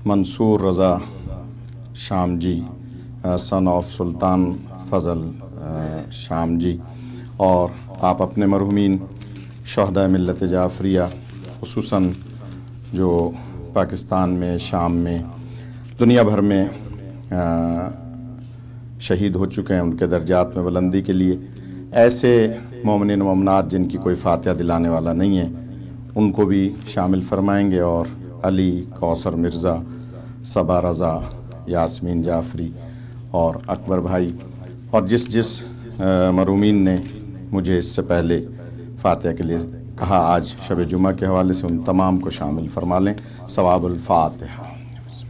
منصور رضا شام جی سن آف سلطان فضل شام جی، اور آپ اپنے مرحومین شہداء ملت جعفریہ خصوصاً جو پاکستان میں، شام میں، دنیا بھر میں شہید ہو چکے ہیں، ان کے درجات میں بلندی کے لیے ایسے مومنین و مومنات جن کی کوئی فاتحہ دلانے والا نہیں ہے ان کو بھی شامل فرمائیں گے، اور علی، کوثر مرزا، صبا رضا، یاسمین جعفری اور اکبر بھائی، اور جس مرحومین نے مجھے اس سے پہلے فاتحہ کے لیے کہا آج شب جمعہ کے حوالے سے، ان تمام کو شامل فرما لیں۔ ثواب الفاتحہ۔ بسم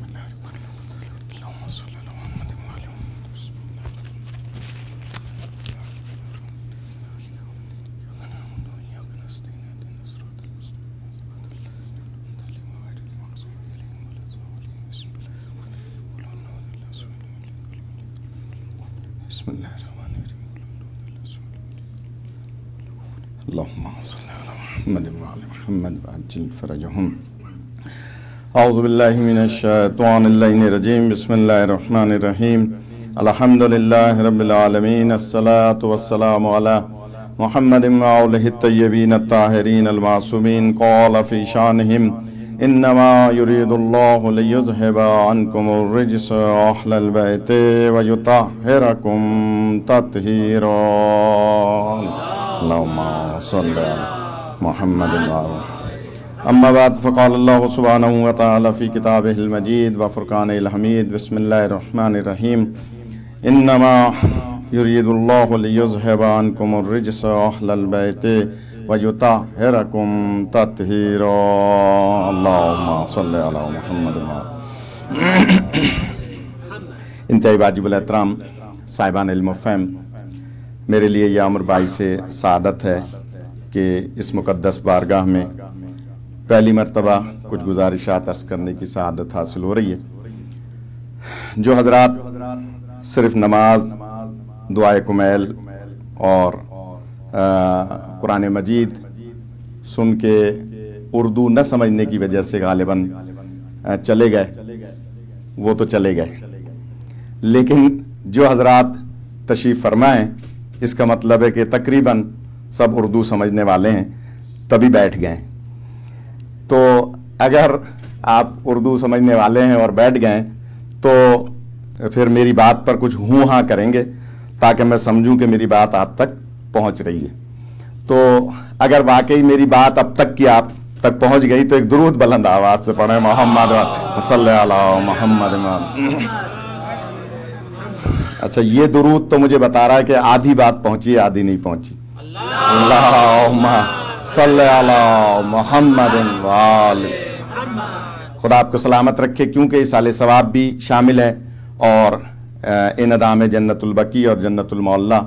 اللہ الرحمن الرحیم۔ اللہم صلی علی محمد وعلی محمد وعجل فرجہم۔ اعوذ باللہ من الشیطان اللعین الرجیم۔ بسم اللہ الرحمن الرحیم۔ الحمدللہ رب العالمین، الصلاة والسلام علی محمد وآلہ الطیبین الطاہرین المعصومین۔ قال فی شانہم انما یرید اللہ لیذہب عنکم الرجس اہل البیت ویطہرکم تطہیرا۔ اللہم صلی علی محمد وآلہ۔ اما بعد فقال اللہ سبحانہ وتعالی فی کتابہ المجید وفرقانہ الحمید۔ بسم اللہ الرحمن الرحیم۔ انما یرید اللہ لیذہب عنکم الرجس اہل البیت وَيُطَهِّرَكُمْ تَطْهِيرًا۔ اللہم صلی علی محمد وآلہ۔ انتہائی واجب الاحترام صاحبان علم و فہم، میرے لیے یہ امر باعث سعادت ہے کہ اس مقدس بارگاہ میں پہلی مرتبہ کچھ گزارشات عرض کرنے کی سعادت حاصل ہو رہی ہے۔ جو حضرات صرف نماز، دعائے کمیل اور قرآن مجید سن کے اردو نہ سمجھنے کی وجہ سے غالباً چلے گئے، وہ تو چلے گئے، لیکن جو حضرات تشریف فرمائیں اس کا مطلب ہے کہ تقریباً سب اردو سمجھنے والے ہیں، تبھی بیٹھ گئے۔ تو اگر آپ اردو سمجھنے والے ہیں اور بیٹھ گئے تو پھر میری بات پر کچھ ہوں ہاں کریں گے تاکہ میں سمجھوں کہ میری بات آپ تک پہنچ رہی ہے۔ تو اگر واقعی میری بات اب تک کی آپ تک پہنچ گئی تو ایک درود بلند آواز سے پڑھیں، محمد صلی علی محمد۔ اچھا، یہ درود تو مجھے بتا رہا ہے کہ آدھی بات پہنچی، آدھی نہیں پہنچی۔ اللہم صلی علی محمد وآلہ۔ خدا آپ کو سلامت رکھے، کیونکہ اِیصال ثواب بھی شامل ہے اور انعدام جنت البقیع اور جنت المعلیٰ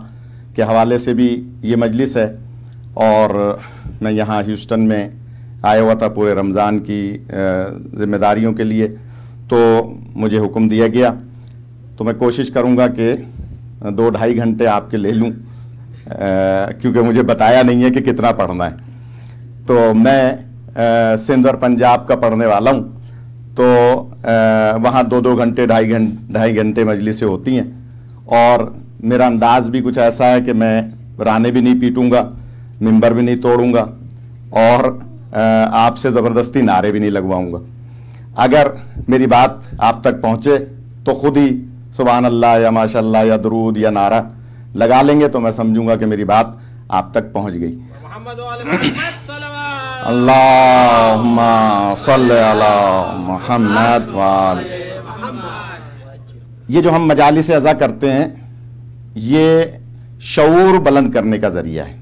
کے حوالے سے بھی یہ مجلس ہے، اور میں یہاں ہیوسٹن میں آیا ہوا تھا پورے رمضان کی ذمہ داریوں کے لیے، تو مجھے حکم دیا گیا تو میں کوشش کروں گا کہ 2-2.5 گھنٹے آپ کے لے لوں، کیونکہ مجھے بتایا نہیں ہے کہ کتنا پڑھنا ہے۔ تو میں سندھ اور پنجاب کا پڑھنے والا ہوں، تو وہاں 2-2 گھنٹے 2.5 گھنٹے مجلسیں ہوتی ہیں، اور میرا انداز بھی کچھ ایسا ہے کہ میں رانے بھی نہیں پیٹوں گا، ممبر بھی نہیں توڑوں گا، اور آپ سے زبردستی نعرے بھی نہیں لگواؤں گا۔ اگر میری بات آپ تک پہنچے تو خود ہی سبحان اللہ یا ماشاء اللہ یا درود یا نعرہ لگا لیں گے تو میں سمجھوں گا کہ میری بات آپ تک پہنچ گئی۔ اللہم صلی علی محمد وآلہ۔ یہ جو ہم مجالس عزا کرتے ہیں یہ شعور بلند کرنے کا ذریعہ ہے،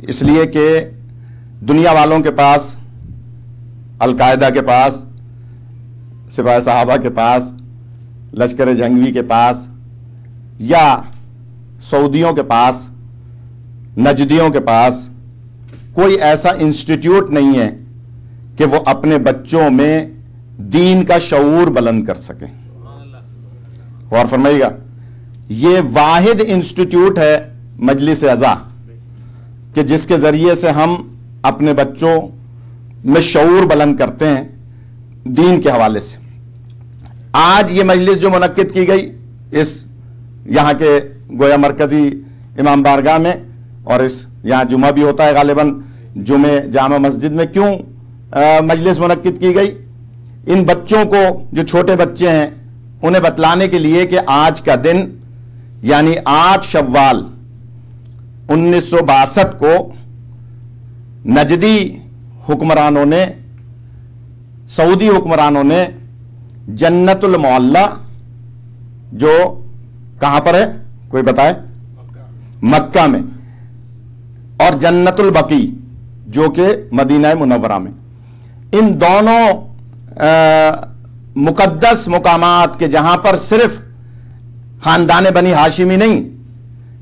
اس لیے کہ دنیا والوں کے پاس، القاعدہ کے پاس، سپاہ صحابہ کے پاس، لشکر جنگوی کے پاس، یا سعودیوں کے پاس، نجدیوں کے پاس کوئی ایسا انسٹیٹیوٹ نہیں ہے کہ وہ اپنے بچوں میں دین کا شعور بلند کر سکیں۔ غور فرمائیے گا، یہ واحد انسٹیٹیوٹ ہے مجلس عزا کہ جس کے ذریعے سے ہم اپنے بچوں میں شعور بلند کرتے ہیں دین کے حوالے سے آج یہ مجلس جو منعقد کی گئی اس یہاں کے گویا مرکزی امام بارگاہ میں، اور اس یہاں جمعہ بھی ہوتا ہے غالباً جمعہ جامع مسجد میں، کیوں مجلس منعقد کی گئی؟ ان بچوں کو جو چھوٹے بچے ہیں انہیں بتلانے کے لیے کہ آج کا دن یعنی 8 شوال 1962 کو نجدی حکمرانوں نے، سعودی حکمرانوں نے جنت المعلا جو کہاں پر ہے کوئی بتائے؟ مکہ میں، اور جنت البقیع جو کہ مدینہ منورہ میں، ان دونوں مقدس مقامات کے جہاں پر صرف خاندان بنی ہاشمی نہیں،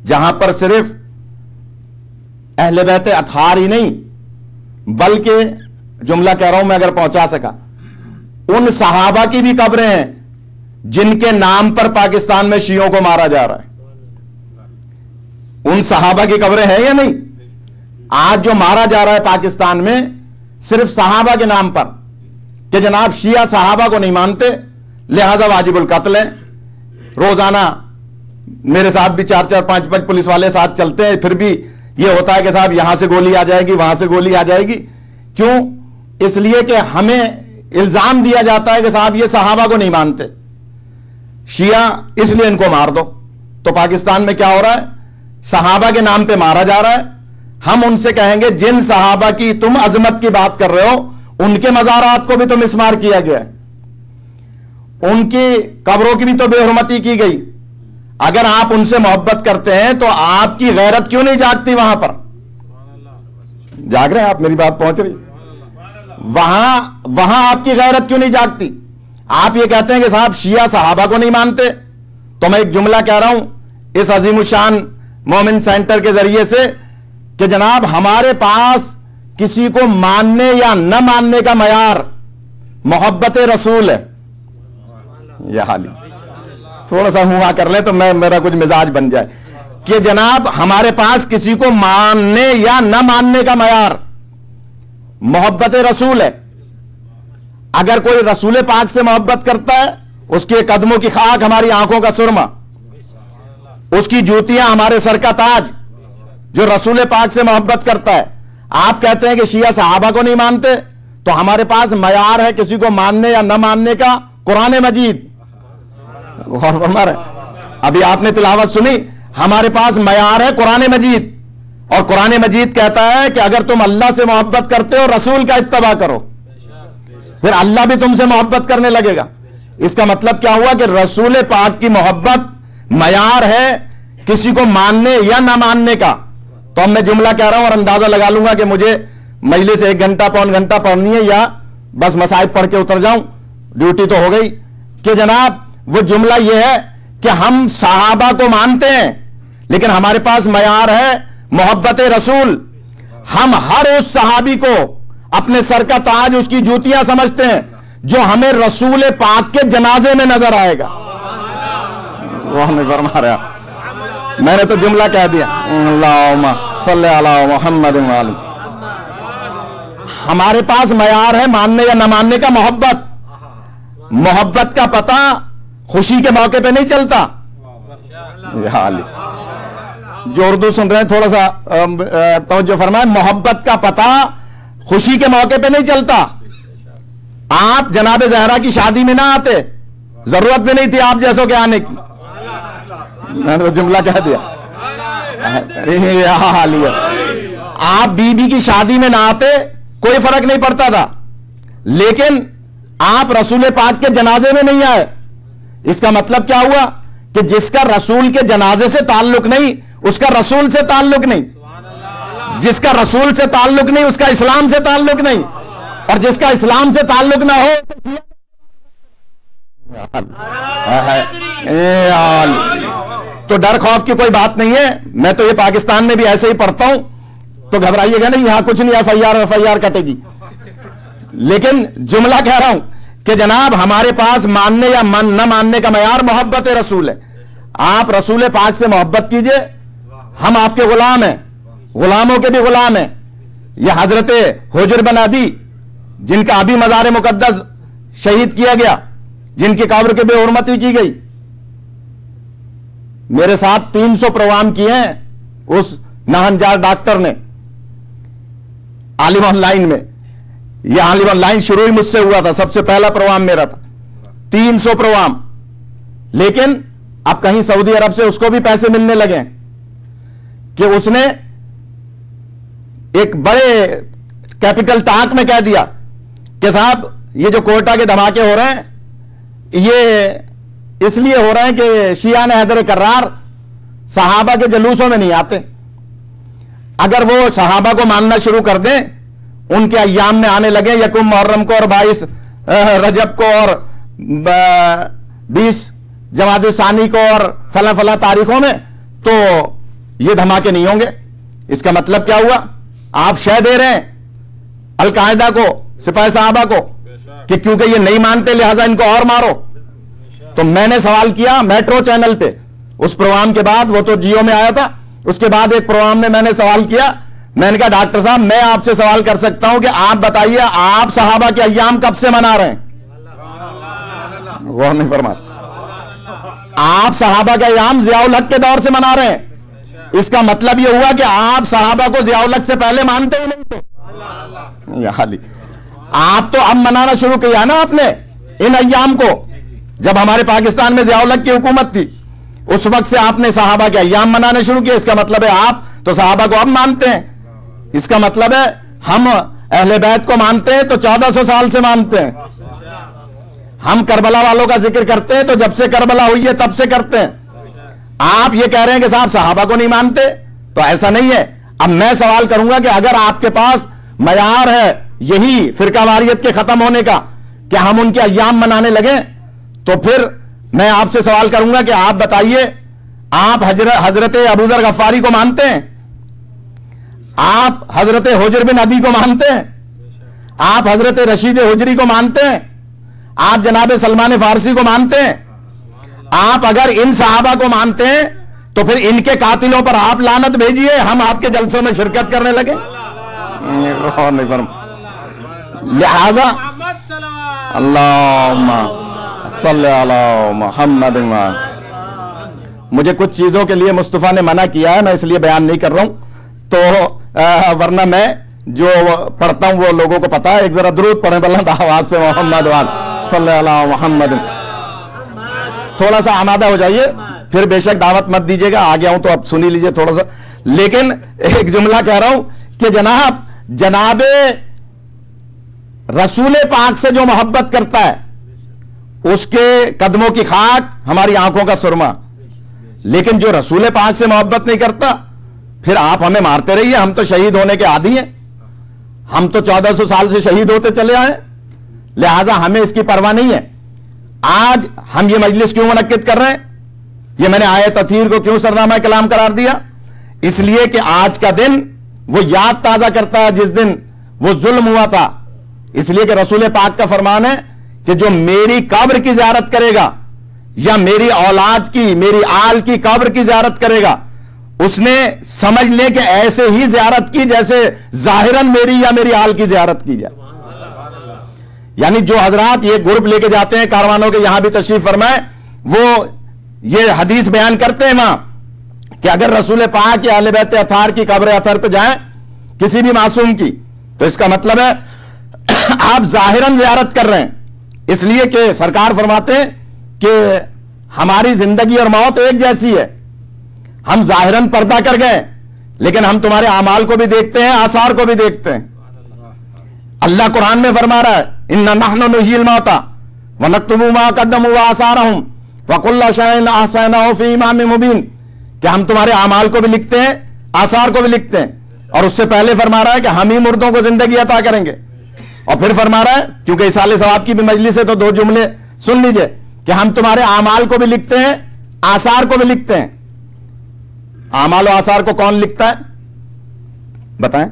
جہاں پر صرف اہل بیت اطہار ہی نہیں، بلکہ جملہ کہہ رہا ہوں میں اگر پہنچا سکا، ان صحابہ کی بھی قبریں ہیں جن کے نام پر پاکستان میں شیعوں کو مارا جا رہا ہے۔ ان صحابہ کی قبریں ہیں یا نہیں؟ آج جو مارا جا رہا ہے پاکستان میں صرف صحابہ کے نام پر، کہ جناب شیعہ صحابہ کو نہیں مانتے لہذا واجب القتل ہے۔ روزانہ میرے ساتھ بھی 4-4 5-5 پولیس والے ساتھ چلتے ہیں، پھر بھی یہ ہوتا ہے کہ صاحب یہاں سے گولی آ جائے گی، وہاں سے گولی آ جائے گی۔ کیوں؟ اس لیے کہ ہمیں الزام دیا جاتا ہے کہ صاحب یہ صحابہ کو نہیں مانتے شیعہ، اس لیے ان کو مار دو۔ تو پاکستان میں کیا ہو رہا ہے؟ صحابہ کے نام پہ مارا جا رہا ہے۔ ہم ان سے کہیں گے جن صحابہ کی تم عظمت کی بات کر رہے ہو ان کے مزارات کو بھی تو مسمار کیا گیا ہے، ان کی قبروں کی بھی تو بے حرمتی کی گئی۔ اگر آپ ان سے محبت کرتے ہیں تو آپ کی غیرت کیوں نہیں جاگتی وہاں پر؟ جاگ رہے ہیں آپ؟ میری بات پہنچ رہی؟ وہاں آپ کی غیرت کیوں نہیں جاگتی؟ آپ یہ کہتے ہیں کہ صاحب شیعہ صحابہ کو نہیں مانتے، تو میں ایک جملہ کہہ رہا ہوں اس عظیم الشان مومن سینٹر کے ذریعے سے کہ جناب ہمارے پاس کسی کو ماننے یا نہ ماننے کا معیار محبت رسول ہے۔ یہ حالی تھوڑا سا ہوا کر لیں تو میرا کچھ مزاج بن جائے کہ جناب ہمارے پاس کسی کو ماننے یا نہ ماننے کا معیار محبت رسول ہے۔ اگر کوئی رسول پاک سے محبت کرتا ہے اس کے قدموں کی خاک ہماری آنکھوں کا سرما، اس کی جوتیاں ہمارے سر کا تاج، جو رسول پاک سے محبت کرتا ہے۔ آپ کہتے ہیں کہ شیعہ صحابہ کو نہیں مانتے، تو ہمارے پاس معیار ہے کسی کو ماننے یا نہ ماننے کا قرآن مجید۔ ابھی آپ نے تلاوت سنی، ہمارے پاس معیار ہے قرآن مجید، اور قرآن مجید کہتا ہے کہ اگر تم اللہ سے محبت کرتے ہو رسول کا اتباع کرو، پھر اللہ بھی تم سے محبت کرنے لگے گا۔ اس کا مطلب کیا ہوا کہ رسول پاک کی محبت معیار ہے کسی کو ماننے یا نہ ماننے کا۔ تو اب میں جملہ کہہ رہا ہوں اور اندازہ لگا لوں گا کہ مجھے مجلس 1 گھنٹہ پون گھنٹہ پڑھنی ہے یا بس مسائب پڑھ کے اتر جاؤں، ڈیوٹی تو ہو گئی، کہ جناب وہ جملہ یہ ہے کہ ہم صحابہ کو مانتے ہیں لیکن ہمارے پاس معیار ہے محبت رسول۔ ہم ہر اس صحابی کو اپنے سر کا تاج، اس کی جوتیاں سمجھتے ہیں جو ہمیں رسول پاک کے جنازے میں نظر آئے گا۔ وہ ہمیں فرما رہا، میں نے تو جملہ کہہ دیا، اللہم صلی علی محمد و آلہ۔ ہمارے پاس معیار ہے ماننے یا نہ ماننے کا محبت۔ محبت کا پتہ خوشی کے موقع پہ نہیں چلتا۔ یہ حال جو اردو سن رہے ہیں تھوڑا سا توجہ فرمائیں، محبت کا پتہ خوشی کے موقع پہ نہیں چلتا۔ آپ جناب زہرا کی شادی میں نہ آتے، ضرورت بھی نہیں تھی آپ جیسوں کے آنے کی، میں نے تو جملہ کہہ دیا۔ آپ بی بی کی شادی میں نہ آتے کوئی فرق نہیں پڑتا تھا، لیکن آپ رسول پاک کے جنازے میں نہیں آئے۔ اس کا مطلب کیا ہوا کہ جس کا رسول کے جنازے سے تعلق نہیں اس کا رسول سے تعلق نہیں، جس کا رسول سے تعلق نہیں اس کا اسلام سے تعلق نہیں، اور جس کا اسلام سے تعلق نہ ہو تو ڈر خوف کی کوئی بات نہیں ہے۔ میں تو یہ پاکستان میں بھی ایسے ہی پڑھتا ہوں، تو گھبرائیے گا نہیں، یہاں کچھ نہیں، ایف آئی آر کٹے گی۔ لیکن جملہ کہہ رہا ہوں کہ جناب ہمارے پاس ماننے یا نہ ماننے کا معیار محبت رسول ہے۔ آپ رسول پاک سے محبت کیجئے، ہم آپ کے غلام ہیں، غلاموں کے بھی غلام ہیں۔ یہ حضرت حجر بن عدی جن کا ابھی مزار مقدس شہید کیا گیا، جن کی قبر کی بے حرمتی کی گئی. میرے ساتھ 300 پروگرام کیے ہیں اس نہنجار ڈاکٹر نے عالم آن لائن میں. یہ عالم آن لائن شروع ہی مجھ سے ہوا تھا، سب سے پہلا پروگرام میرا تھا. 300 پروگرام. لیکن اب کہیں سعودی عرب سے اس کو بھی پیسے ملنے لگے کہ اس نے ایک بڑے کیپٹل ٹاک میں کہہ دیا کہ صاحب یہ جو کوئٹہ کے دھماکے ہو رہے ہیں یہ اس لیے ہو رہے ہیں کہ شیعہ نے حیدر کرار صحابہ کے جلوسوں میں نہیں آتے. اگر وہ صحابہ کو ماننا شروع کر دیں، ان کے ایام میں آنے لگے، یکم محرم کو اور 22 رجب کو اور 20 جمادی الثانی کو اور فلاں فلاں تاریخوں میں، تو یہ دھماکے نہیں ہوں گے. اس کا مطلب کیا ہوا؟ آپ شے دے رہے ہیں القاعدہ کو، سپاہ صحابہ کو، کہ کیونکہ یہ نہیں مانتے لہذا ان کو اور مارو. تو میں نے سوال کیا میٹرو چینل پہ اس پروگرام کے بعد، وہ تو جیو میں آیا تھا، اس کے بعد ایک پروگرام میں نے سوال کیا. میں نے کہا ڈاکٹر صاحب میں آپ سے سوال کر سکتا ہوں کہ آپ بتائیے آپ صحابہ کے ایام کب سے منا رہے ہیں؟ وہ نہیں فرمایا. آپ صحابہ کے ایام ضیاء الحق کے دور سے منا رہے ہیں. اس کا مطلب یہ ہوا کہ آپ صحابہ کو ضیاء الحق سے پہلے مانتے ہی نہیں تھے. آپ تو اب منانا شروع کیا نا آپ نے ان ایام کو. جب ہمارے پاکستان میں ضیاء الحق کی حکومت تھی اس وقت سے آپ نے صحابہ کے ایام منانے شروع کیے. اس کا مطلب ہے آپ تو صحابہ کو اب مانتے ہیں. اس کا مطلب ہے ہم اہل بیت کو مانتے ہیں تو 1400 سال سے مانتے ہیں. ہم کربلا والوں کا ذکر کرتے ہیں تو جب سے کربلا ہوئی ہے تب سے کرتے ہیں. آپ یہ کہہ رہے ہیں کہ صاحب صحابہ کو نہیں مانتے، تو ایسا نہیں ہے. اب میں سوال کروں گا کہ اگر آپ کے پاس معیار ہے یہی فرقہ واریت کے ختم ہونے کا کہ ہم ان کے ایام منانے لگیں، تو پھر میں آپ سے سوال کروں گا کہ آپ بتائیے آپ حضرت ابوذر غفاری کو مانتے ہیں؟ آپ حضرت حجر بن عدی کو مانتے ہیں؟ آپ حضرت رشید حجری کو مانتے ہیں؟ آپ جناب سلمان فارسی کو مانتے ہیں؟ آپ اگر ان صحابہ کو مانتے ہیں تو پھر ان کے قاتلوں پر آپ لعنت بھیجیے، ہم آپ کے جلسوں میں شرکت کرنے لگے. لہذا اللہم صلی علی محمد. مجھے کچھ چیزوں کے لیے مصطفیٰ نے منع کیا ہے، میں اس لیے بیان نہیں کر رہا ہوں، تو ورنہ میں جو پڑھتا ہوں وہ لوگوں کو پتا ہے. ایک ذرا درود پڑھیں بلند آواز سے، محمد صلی علی محمد. تھوڑا سا آمادہ ہو جائیے، پھر بے شک دعوت مت دیجیے گا. آ گیا ہوں تو اب سنی لیجیے تھوڑا سا. لیکن ایک جملہ کہہ رہا ہوں کہ جناب رسول پاک سے جو محبت کرتا ہے اس کے قدموں کی خاک ہماری آنکھوں کا سرما. لیکن جو رسول پاک سے محبت نہیں کرتا پھر آپ ہمیں مارتے رہیے. ہم تو شہید ہونے کے عادی ہیں، ہم تو 1400 سال سے شہید ہوتے چلے آئے، لہذا ہمیں اس کی پرواہ نہیں ہے. آج ہم یہ مجلس کیوں منعقد کر رہے ہیں؟ یہ میں نے آیت تطہیر کو کیوں سرنامہ کلام قرار دیا؟ اس لیے کہ آج کا دن وہ یاد تازہ کرتا ہے جس دن وہ ظلم ہوا تھا. اس لیے کہ رسول پاک کا فرمان ہے کہ جو میری قبر کی زیارت کرے گا یا میری اولاد کی، میری آل کی قبر کی زیارت کرے گا، اس نے سمجھ لے کہ ایسے ہی زیارت کی جیسے ظاہراً میری یا میری آل کی زیارت کی جائے. یعنی جو حضرات یہ گروپ لے کے جاتے ہیں کاروانوں کے، یہاں بھی تشریف فرمائے، وہ یہ حدیث بیان کرتے ہیں وہاں کہ اگر رسول پاک یا اہل بیت اطہار کی قبر اطہر پہ جائیں کسی بھی معصوم کی، تو اس کا مطلب ہے آپ ظاہراً زیارت کر رہے ہیں. اس لیے کہ سرکار فرماتے ہیں کہ ہماری زندگی اور موت ایک جیسی ہے. ہم ظاہراً پردہ کر گئے لیکن ہم تمہارے اعمال کو بھی دیکھتے ہیں، آثار کو بھی دیکھتے ہیں. اللہ قرآن میں فرما رہا ہے اِنَّا نَحْنُ نُحْيِي الْمَوْتَى وَنَكْتُبُ مَا قَدَّمُوا وَآثَارَهُمْ وَكُلَّ شَيْءٍ أَحْصَيْنَاهُ فِي إِمَامٍ مُبِينٍ. کہ ہم تمہارے اعمال کو بھی لکھتے ہیں، آثار کو بھی لکھتے ہیں. اور اس سے پہلے فرما رہا ہے کہ ہم ہی مردوں کو زندگی عطا کریں گے. اور پھر فرما رہا ہے، کیونکہ اصال ثواب کی بھی مجلس ہے تو دو جملے سن لیجئے، کہ ہم تمہارے اعمال کو بھی لکھتے ہیں، آثار کو بھی لکھتے ہیں. اعمال و آثار کو کون لکھتا ہے بتائیں؟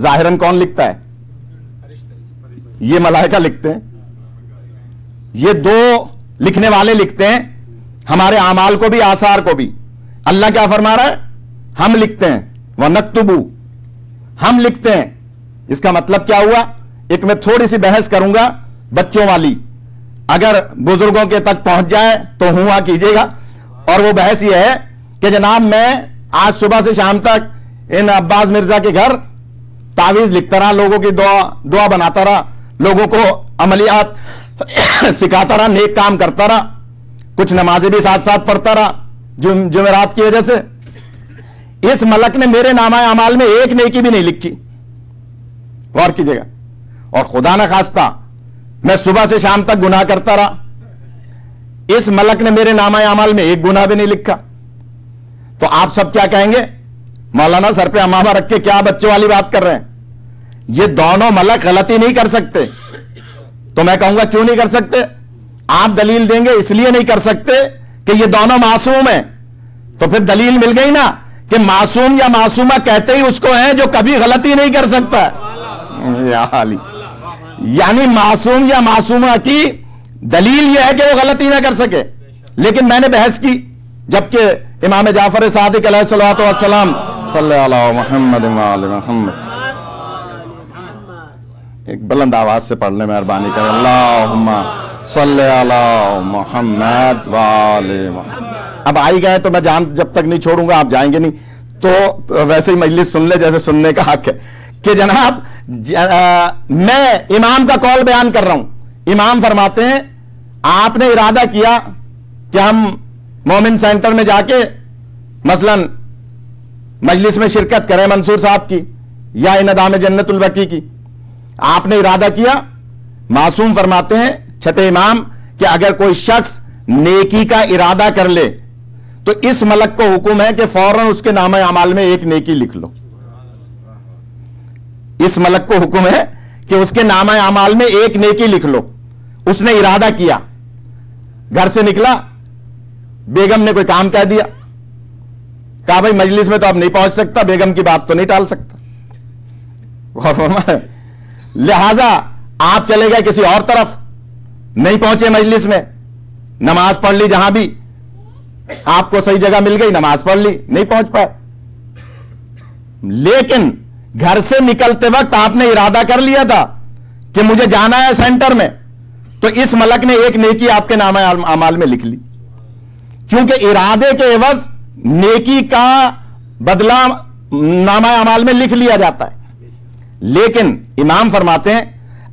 ظاہراً کون لکھتا ہے؟ یہ ملائکہ لکھتے ہیں. یہ دو لکھنے والے لکھتے ہیں، ہمارے اعمال کو بھی آثار کو بھی. اللہ کیا فرما رہا ہے؟ ہم لکھتے ہیں. وَنَكْتُبُ، ہم لکھتے ہیں. اس کا مطلب کیا ہوا؟ ایک میں تھوڑی سی بحث کروں گا بچوں والی، اگر بزرگوں کے تک پہنچ جائے تو ہوا کیجیے گا. اور وہ بحث یہ ہے کہ جناب میں آج صبح سے شام تک ان عباس مرزا کے گھر تعویذ لکھتا رہا، لوگوں کی دعا بناتا رہا، لوگوں کو عملیات سکھاتا رہا، نیک کام کرتا رہا، کچھ نمازیں بھی ساتھ ساتھ پڑھتا رہا جمعرات کی وجہ سے. اس ملک نے میرے نامہ اعمال میں ایک نیکی بھی نہیں لکھی. غور کیجیے گا. اور خدا نہ خواستہ میں صبح سے شام تک گناہ کرتا رہا، اس ملک نے میرے نامہ اعمال میں ایک گناہ بھی نہیں لکھا. تو آپ سب کیا کہیں گے؟ مولانا سر پہ امامہ رکھ کے کیا بچوں والی بات کر رہے ہیں؟ یہ دونوں ملک غلطی نہیں کر سکتے. تو میں کہوں گا کیوں نہیں کر سکتے؟ آپ دلیل دیں گے اس لیے نہیں کر سکتے کہ یہ دونوں معصوم ہیں. تو پھر دلیل مل گئی نا کہ معصوم یا معصومہ کہتے ہی اس کو ہیں جو کبھی غلطی نہیں کر سکتا. یعنی معصوم یا معصومہ کی دلیل یہ ہے کہ وہ غلطی نہ کر سکے. لیکن میں نے بحث کی جبکہ امام جعفر صادق علیہ الصلوۃ والسلام صلی اللہ محمد وآل محمد. ایک بلند آواز سے پڑھ لیں مہربانی کریں. اللہم صلی اللہ محمد وآل محمد. اب آئی گئے تو میں جان جب تک نہیں چھوڑوں گا، آپ جائیں گے نہیں تو ویسے ہی مجلس سن لے جیسے سننے کا حق ہے کہ جناب میں امام کا قول بیان کر رہا ہوں. امام فرماتے ہیں آپ نے ارادہ کیا کہ ہم مومن سینٹر میں جا کے مثلا مجلس میں شرکت کریں منصور صاحب کی یا انعام جنت البقیع کی. آپ نے ارادہ کیا. معصوم فرماتے ہیں چھٹے امام کہ اگر کوئی شخص نیکی کا ارادہ کر لے تو اس ملک کو حکم ہے کہ فوراً اس کے نامہ اعمال میں ایک نیکی لکھ لو. اس ملک کو حکم ہے کہ اس کے نامہ اعمال میں ایک نیکی لکھ لو. اس نے ارادہ کیا، گھر سے نکلا، بیگم نے کوئی کام کہہ دیا، کہا بھائی مجلس میں تو اب نہیں پہنچ سکتا، بیگم کی بات تو نہیں ٹال سکتا، لہذا آپ چلے گئے کسی اور طرف، نہیں پہنچے مجلس میں، نماز پڑھ لی، جہاں بھی آپ کو صحیح جگہ مل گئی نماز پڑھ لی، نہیں پہنچ پائے. لیکن گھر سے نکلتے وقت آپ نے ارادہ کر لیا تھا کہ مجھے جانا ہے سینٹر میں، تو اس ملک نے ایک نیکی آپ کے نامہ اعمال میں لکھ لی. کیونکہ ارادے کے عوض نیکی کا بدلہ نامہ اعمال میں لکھ لیا جاتا ہے. لیکن امام فرماتے ہیں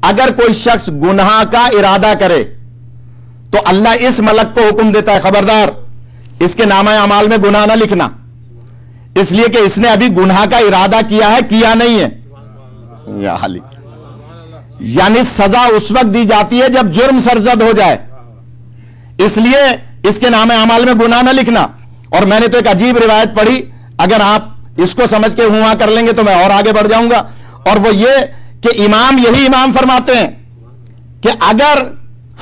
اگر کوئی شخص گناہ کا ارادہ کرے تو اللہ اس ملک کو حکم دیتا ہے خبردار اس کے نامہ اعمال میں گناہ نہ لکھنا، اس لیے کہ اس نے ابھی گناہ کا ارادہ کیا ہے، کیا نہیں ہے. یا حالی یعنی سزا اس وقت دی جاتی ہے جب جرم سرزد ہو جائے، اس لیے اس کے نامہ اعمال میں گناہ نہ لکھنا. اور میں نے تو ایک عجیب روایت پڑھی، اگر آپ اس کو سمجھ کے ہوا کر لیں گے تو میں اور آگے بڑھ جاؤں گا. اور وہ یہ کہ یہی امام فرماتے ہیں کہ اگر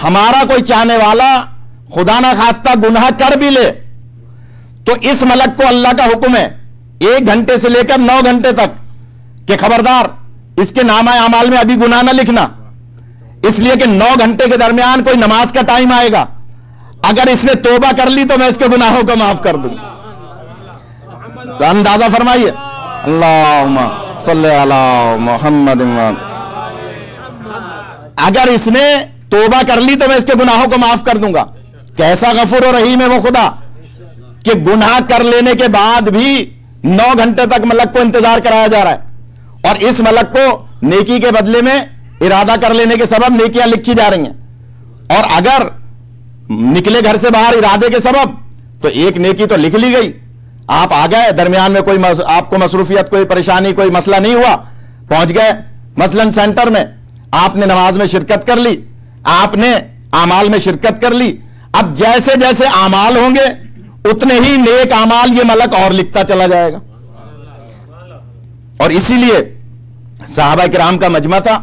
ہمارا کوئی چاہنے والا خدا نہ خواستہ گناہ کر بھی لے تو اس ملک کو اللہ کا حکم ہے 1 گھنٹے سے لے کر 9 گھنٹے تک کہ خبردار اس کے نامہ اعمال میں ابھی گناہ نہ لکھنا، اس لیے کہ 9 گھنٹے کے درمیان کوئی نماز کا ٹائم آئے گا، اگر اس نے توبہ کر لی تو میں اس کے گناہوں کو معاف کر دوں. تو اندازہ فرمائیے. اللہم صلی علی محمد. اگر اس نے توبہ کر لی تو میں اس کے گناہوں کو معاف کر دوں گا. کیسا غفور و رحیم ہے وہ خدا کہ گناہ کر لینے کے بعد بھی 9 گھنٹے تک ملک کو انتظار کرایا جا رہا ہے، اور اس ملک کو نیکی کے بدلے میں ارادہ کر لینے کے سبب نیکیاں لکھی جا رہی ہیں. اور اگر نکلے گھر سے باہر ارادے کے سبب تو ایک نیکی تو لکھ لی گئی. آپ آ گئے، درمیان میں کوئی آپ کو مصروفیت، کوئی پریشانی، کوئی مسئلہ نہیں ہوا، پہنچ گئے مثلا سینٹر میں، آپ نے نماز میں شرکت کر لی، آپ نے اعمال میں شرکت کر لی. اب جیسے جیسے اعمال ہوں گے اتنے ہی نیک اعمال یہ ملک اور لکھتا چلا جائے گا. اور اسی لیے صحابہ کرام کا مجمع تھا،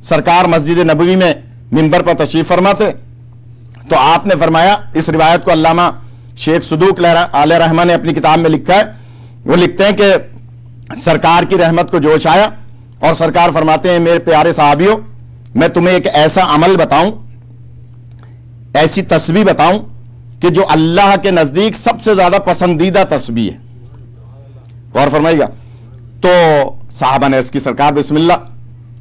سرکار مسجد نبوی میں منبر پر تشریف فرماتے تو آپ نے فرمایا، اس روایت کو علامہ شیخ صدوق علیہ رحمہ نے اپنی کتاب میں لکھا ہے. وہ لکھتے ہیں کہ سرکار کی رحمت کو جوش آیا اور سرکار فرماتے ہیں میرے پیارے صحابیوں، میں تمہیں ایک ایسا عمل بتاؤں، ایسی تسبیح بتاؤں کہ جو اللہ کے نزدیک سب سے زیادہ پسندیدہ تسبیح ہے. غور فرمائیے گا. تو صحابہ نے اس کی سرکار بسم اللہ،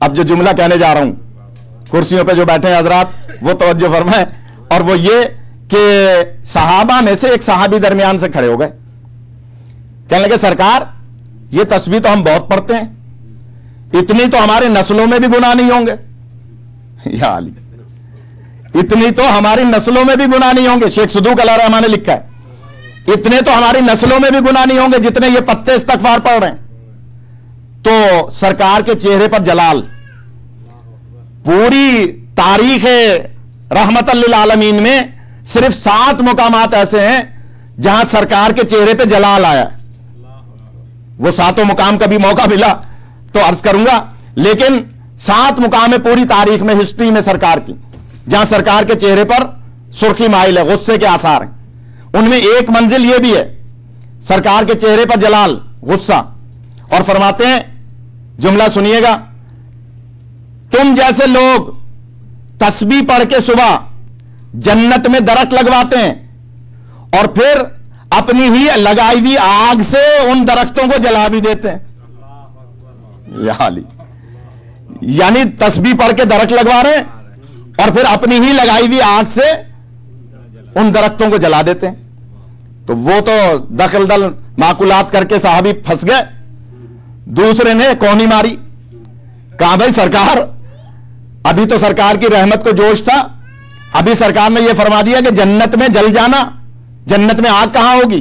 اب جو جملہ کہنے جا رہا ہوں، کرسیوں پہ جو بیٹھے ہیں حضرات وہ توجہ فرمائیں، اور وہ یہ کہ صحابہ میں سے ایک صحابی درمیان سے کھڑے ہو گئے، کہنے لگے سرکار یہ تسبیح تو ہم بہت پڑھتے ہیں، اتنی تو ہماری نسلوں میں بھی گناہ نہیں ہوں گے، یا علی اتنی تو ہماری نسلوں میں بھی گناہ نہیں ہوں گے، شیخ صدوق علیہ الرحمہ نے لکھا ہے اتنے تو ہماری نسلوں میں بھی گناہ نہیں ہوں گے جتنے یہ پتے استغفار پڑھ رہے ہیں۔ تو سرکار کے چہرے پر جلال، پوری تاریخ رحمت للعالمین میں صرف 7 مقامات ایسے ہیں جہاں سرکار کے چہرے پہ جلال آیا، وہ 7 مقام کا بھی موقع ملا تو عرض کروں گا، لیکن 7 مقام ہے پوری تاریخ میں، ہسٹری میں سرکار کی، جہاں سرکار کے چہرے پر سرخی مائل ہے، غصے کے آثار ہیں۔ ان میں ایک منزل یہ بھی ہے، سرکار کے چہرے پر جلال، غصہ، اور فرماتے ہیں، جملہ سنیے گا، تم جیسے لوگ تسبیح پڑھ کے صبح جنت میں درخت لگواتے ہیں اور پھر اپنی ہی لگائی ہوئی آگ سے ان درختوں کو جلا بھی دیتے ہیں، یا علی یعنی تسبیح پڑھ کے درخت لگوا رہے ہیں اور پھر اپنی ہی لگائی ہوئی آگ سے ان درختوں کو جلا دیتے ہیں۔ تو وہ تو دخل دل معقولات کر کے صحابی پھنس گئے۔ دوسرے نے کونی ماری، کہا بھائی سرکار ابھی تو سرکار کی رحمت کو جوش تھا، ابھی سرکار نے یہ فرما دیا کہ جنت میں جل جانا، جنت میں آگ کہاں ہوگی؟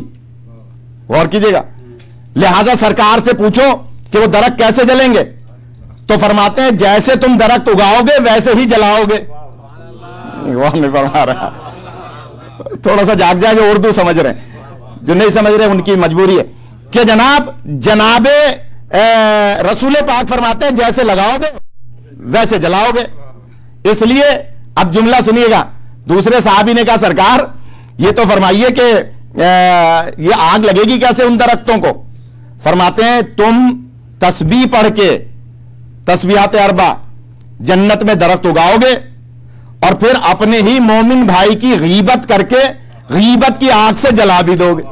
غور کیجئے گا، لہذا سرکار سے پوچھو کہ وہ درخت کیسے جلیں گے؟ تو فرماتے ہیں جیسے تم درخت اگاؤ گے ویسے ہی جلاؤ گے۔ وہ نہیں فرما رہا، تھوڑا سا جاگ جائے جو اردو سمجھ رہے ہیں، جو نہیں سمجھ رہے ان کی مجبوری ہے کہ جناب رسول پاک فرماتے ہیں جیسے لگاؤ گے ویسے جلاؤ گے۔ اس لیے اب جملہ سنیے گا، دوسرے صحابی نے کہا سرکار یہ تو فرمائیے کہ یہ آگ لگے گی کیسے ان درختوں کو؟ فرماتے ہیں تم تسبیح پڑھ کے، تسبیحات اربع، جنت میں درخت اگاؤ گے اور پھر اپنے ہی مومن بھائی کی غیبت کر کے غیبت کی آگ سے جلا بھی دو گے،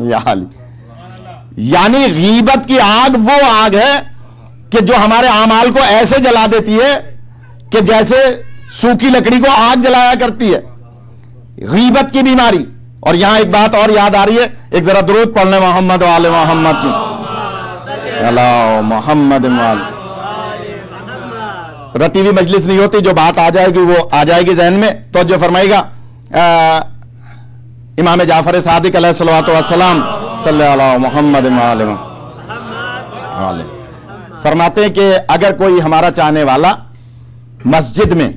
یا علی یعنی غیبت کی آگ وہ آگ ہے کہ جو ہمارے اعمال کو ایسے جلا دیتی ہے کہ جیسے سوکھی لکڑی کو آگ جلایا کرتی ہے، غیبت کی بیماری۔ اور یہاں ایک بات اور یاد آ رہی ہے، ایک ذرا درود پڑھ لیں محمد و آل محمد کی، اللہ محمد رتی ہوئی مجلس نہیں ہوتی، جو بات آ جائے گی وہ آ جائے گی ذہن میں۔ تو جو فرمائے گا امام جعفر صادق علیہ الصلوۃ والسلام صلی اللہ محمد فرماتے ہیں کہ اگر کوئی ہمارا چاہنے والا مسجد میں،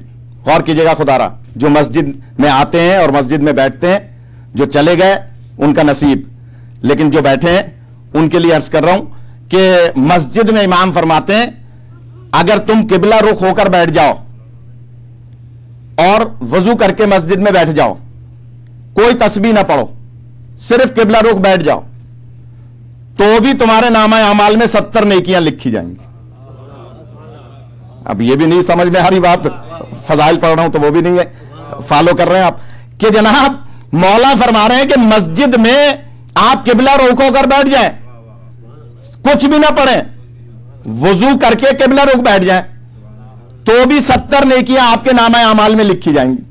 غور کیجئے گا خدا را، جو مسجد میں آتے ہیں اور مسجد میں بیٹھتے ہیں، جو چلے گئے ان کا نصیب، لیکن جو بیٹھے ہیں ان کے لیے عرض کر رہا ہوں کہ مسجد میں امام فرماتے ہیں اگر تم قبلہ رخ ہو کر بیٹھ جاؤ اور وضو کر کے مسجد میں بیٹھ جاؤ، کوئی تسبیح نہ پڑھو، صرف قبلہ رخ بیٹھ جاؤ، تو بھی تمہارے نامہ اعمال میں 70 نیکیاں لکھی جائیں گی۔ اب یہ بھی نہیں سمجھ میں ہری بات، فضائل پڑھ رہا ہوں تو وہ بھی نہیں ہے، فالو کر رہے ہیں آپ کہ جناب مولا فرما رہے ہیں کہ مسجد میں آپ قبلہ رخ ہو کر بیٹھ جائیں، کچھ بھی نہ پڑھیں، وضو کر کے قبلہ رخ بیٹھ جائیں، تو بھی 70 نیکیاں آپ کے نامہ اعمال میں لکھی جائیں گی۔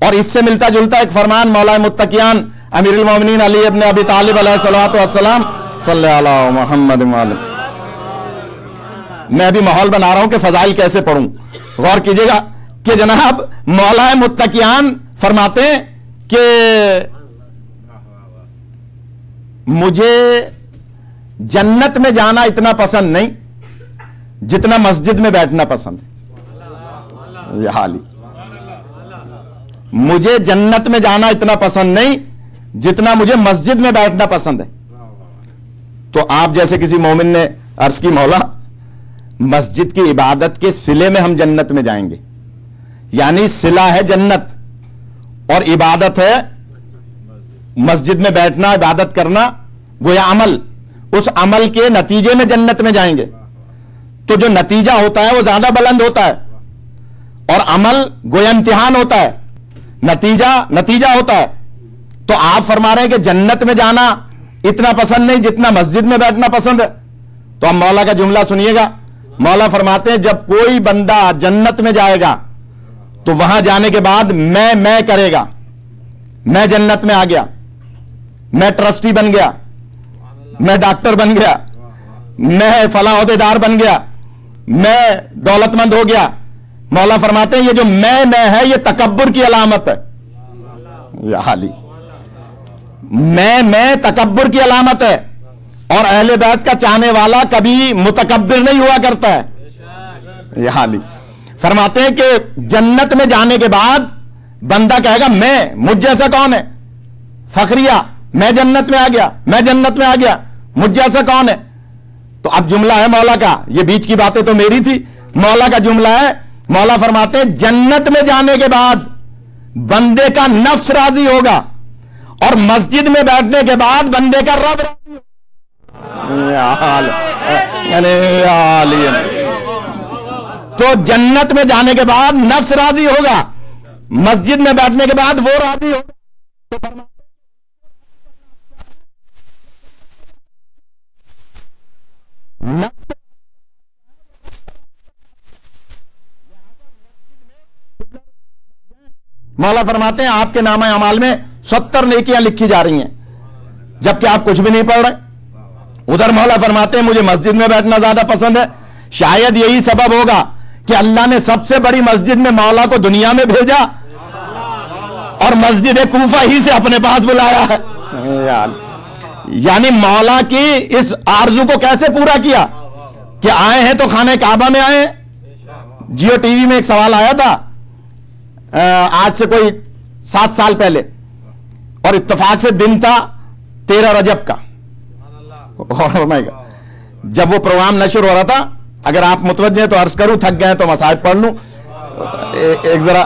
اور اس سے ملتا جلتا ایک فرمان مولا متقیان امیر المومنین علی ابن ابی طالب علیہ الصلوۃ والسلام صلی اللہ محمد وآلہ۔ میں ابھی ماحول بنا رہا ہوں کہ فضائل کیسے پڑھوں، غور کیجئے گا کہ جناب مولا متقیان فرماتے ہیں کہ مجھے جنت میں جانا اتنا پسند نہیں جتنا مسجد میں بیٹھنا پسند ہے، یہ حالی مجھے جنت میں جانا اتنا پسند نہیں جتنا مجھے مسجد میں بیٹھنا پسند ہے۔ تو آپ جیسے کسی مومن نے عرض کی مولا مسجد کی عبادت کے صلے میں ہم جنت میں جائیں گے، یعنی صلہ ہے جنت اور عبادت ہے مسجد میں بیٹھنا، عبادت کرنا، گویا عمل، اس عمل کے نتیجے میں جنت میں جائیں گے۔ تو جو نتیجہ ہوتا ہے وہ زیادہ بلند ہوتا ہے اور عمل گویا امتحان ہوتا ہے، نتیجہ ہوتا ہے۔ تو آپ فرما رہے ہیں کہ جنت میں جانا اتنا پسند نہیں جتنا مسجد میں بیٹھنا پسند ہے۔ تو ہم مولا کا جملہ سنیے گا، مولا فرماتے ہیں جب کوئی بندہ جنت میں جائے گا تو وہاں جانے کے بعد میں کرے گا، میں جنت میں آ گیا، میں ٹرسٹی بن گیا، میں ڈاکٹر بن گیا، میں فلاں عہدیدار بن گیا، میں دولت مند ہو گیا. مولا فرماتے ہیں یہ جو میں ہے یہ تکبر کی علامت ہے. یا حالی میں تکبر کی علامت ہے، اور اہل بیت کا چاہنے والا کبھی متکبر نہیں ہوا کرتا ہے. یہ حالی فرماتے ہیں کہ جنت میں جانے کے بعد بندہ کہے گا مجھ جیسا کون ہے؟ فخریہ، میں جنت میں آ گیا، میں جنت میں آ گیا، مجھ جیسا کون ہے؟ تو اب جملہ ہے مولا کا، یہ بیچ کی باتیں تو میری تھی، مولا کا جملہ ہے. مولا فرماتے ہیں جنت میں جانے کے بعد بندے کا نفس راضی ہوگا، اور مسجد میں بیٹھنے کے بعد بندے کا رب راضی ہوگا. تو جنت میں جانے کے بعد نفس راضی ہوگا، مسجد میں بیٹھنے کے بعد وہ راضی ہوگا. مولا فرماتے ہیں آپ کے نامہ اعمال میں 70 نیکیاں لکھی جا رہی ہیں، جبکہ آپ کچھ بھی نہیں پڑھ رہے. ادھر مولا فرماتے ہیں مجھے مسجد میں بیٹھنا زیادہ پسند ہے. شاید یہی سبب ہوگا کہ اللہ نے سب سے بڑی مسجد میں مولا کو دنیا میں بھیجا اور مسجد کوفہ ہی سے اپنے پاس بلایا ہے. یعنی مولا کی اس آرزو کو کیسے پورا کیا کہ آئے ہیں تو خانہ کعبہ میں آئے. جیو ٹی وی میں ایک سوال آیا تھا آج سے کوئی 7 سال پہلے، اور اتفاق سے دن تھا 13 رجب کا. جب وہ پروگرام نشر ہو رہا تھا، اگر آپ متوجہ ہیں تو عرض کروں، تھک گئے تو مسائل پڑھ لوں. ایک ذرا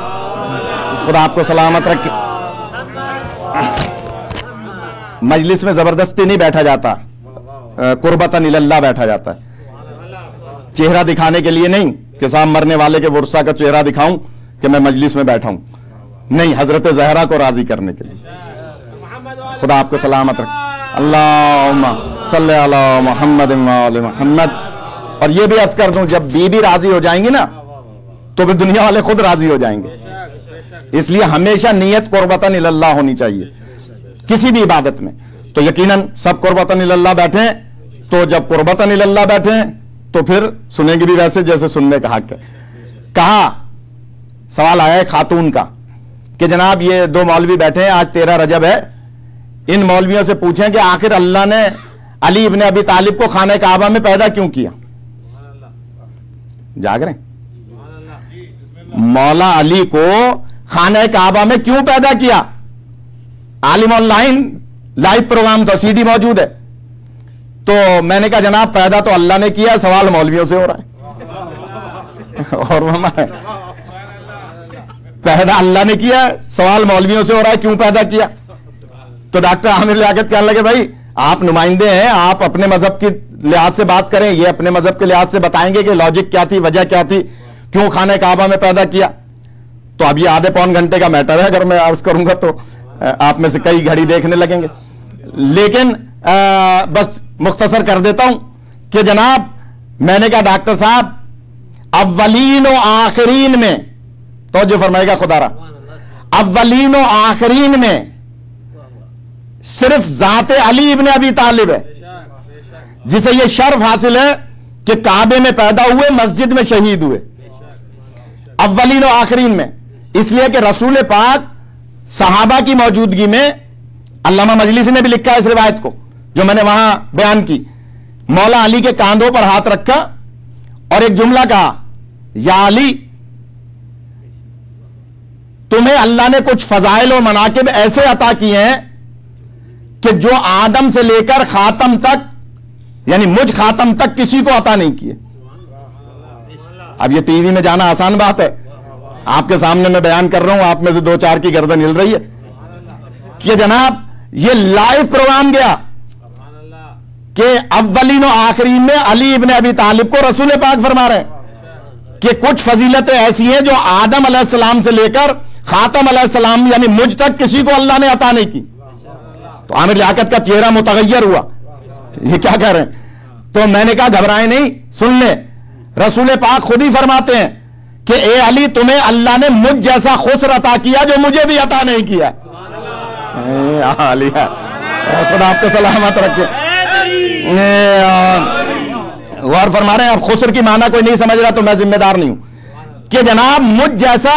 خدا آپ کو سلامت رکھے. مجلس میں زبردستی نہیں بیٹھا جاتا، قربتاً اللہ بیٹھا جاتا ہے، چہرہ دکھانے کے لیے نہیں کہ صاحب مرنے والے کے ورثہ کا چہرہ دکھاؤں کہ میں مجلس میں بیٹھا ہوں، نہیں، حضرت زہرا کو راضی کرنے کے لیے. خدا آپ کو سلامت رکھے. اللہم صلی علی محمد وآل محمد. اور یہ بھی عرض کر دوں، جب بیوی راضی ہو جائیں گی نا تو بھی دنیا والے خود راضی ہو جائیں گے. اس لیے ہمیشہ نیت قربتاً اللہ ہونی چاہیے کسی بھی عبادت میں. تو یقیناً سب قربتاً اللہ بیٹھیں، تو جب قربتاً اللہ بیٹھیں تو پھر سنیں گے بھی ویسے جیسے سننے کا حق ہے. کہا سوال آیا ہے خاتون کا کہ جناب یہ 2 مولوی بیٹھے ہیں، آج 13 رجب ہے، ان مولویوں سے پوچھیں کہ آخر اللہ نے علی ابن ابی طالب کو خانہ کعبہ میں پیدا کیوں کیا؟ جاگ رہے ہیں؟ مولا علی کو خانہ کعبہ میں کیوں پیدا کیا؟ عالم آن لائن لائیو پروگرام تو CD موجود ہے. تو میں نے کہا جناب پیدا تو اللہ نے کیا، سوال مولویوں سے ہو رہا ہے. اور پیدا اللہ نے کیا، سوال مولویوں سے ہو رہا ہے کیوں پیدا کیا. تو ڈاکٹر عامر لیاقت کہنے لگے بھائی آپ نمائندے ہیں، آپ اپنے مذہب کی لحاظ سے بات کریں، یہ اپنے مذہب کے لحاظ سے بتائیں گے کہ لاجک کیا تھی، وجہ کیا تھی، کیوں خانہ کعبہ میں پیدا کیا. تو اب یہ آدھے پون گھنٹے کا میٹر ہے، اگر میں عرض کروں گا تو آپ میں سے کئی گھڑی دیکھنے لگیں گے. لیکن بس مختصر کر دیتا ہوں کہ جناب میں نے کہا ڈاکٹر صاحب اولین و آخرین میں توجہ فرمائے گا خدا را، اولین و آخرین میں صرف ذات علی ابن ابی طالب ہے جسے یہ شرف حاصل ہے کہ کعبے میں پیدا ہوئے، مسجد میں شہید ہوئے، اولین و آخرین میں. اس لیے کہ رسول پاک صحابہ کی موجودگی میں، علامہ مجلسی نے بھی لکھا ہے اس روایت کو جو میں نے وہاں بیان کی، مولا علی کے کاندھوں پر ہاتھ رکھا اور ایک جملہ کہا، یا علی تمہیں اللہ نے کچھ فضائل و مناقب ایسے عطا کیے ہیں کہ جو آدم سے لے کر خاتم تک، یعنی مجھ خاتم تک کسی کو عطا نہیں کیے. اب یہ ٹی وی میں جانا آسان بات ہے، آپ کے سامنے میں بیان کر رہا ہوں، آپ میں سے 2-4 کی گردن ہل رہی ہے کہ جناب یہ لائیو پروگرام گیا کہ اولین و آخرین میں علی ابن ابی طالب کو رسول پاک فرما رہے ہیں کہ کچھ فضیلتیں ایسی ہیں جو آدم علیہ السلام سے لے کر خاتم علیہ السلام یعنی مجھ تک کسی کو اللہ نے عطا نہیں کی. تو عامر لیاقت کا چہرہ متغیر ہوا، یہ کیا کہہ رہے ہیں؟ تو میں نے کہا گھبرائیں نہیں، سن لیں. رسول پاک خود ہی فرماتے ہیں کہ اے علی تمہیں اللہ نے مجھ جیسا خسر عطا کیا جو مجھے بھی عطا نہیں کیا. علی خدا آپ کو سلامت رکھے. غور فرما رہے ہیں. اب خسر کی معنی کوئی نہیں سمجھ رہا تو میں ذمہ دار نہیں ہوں کہ جناب مجھ جیسا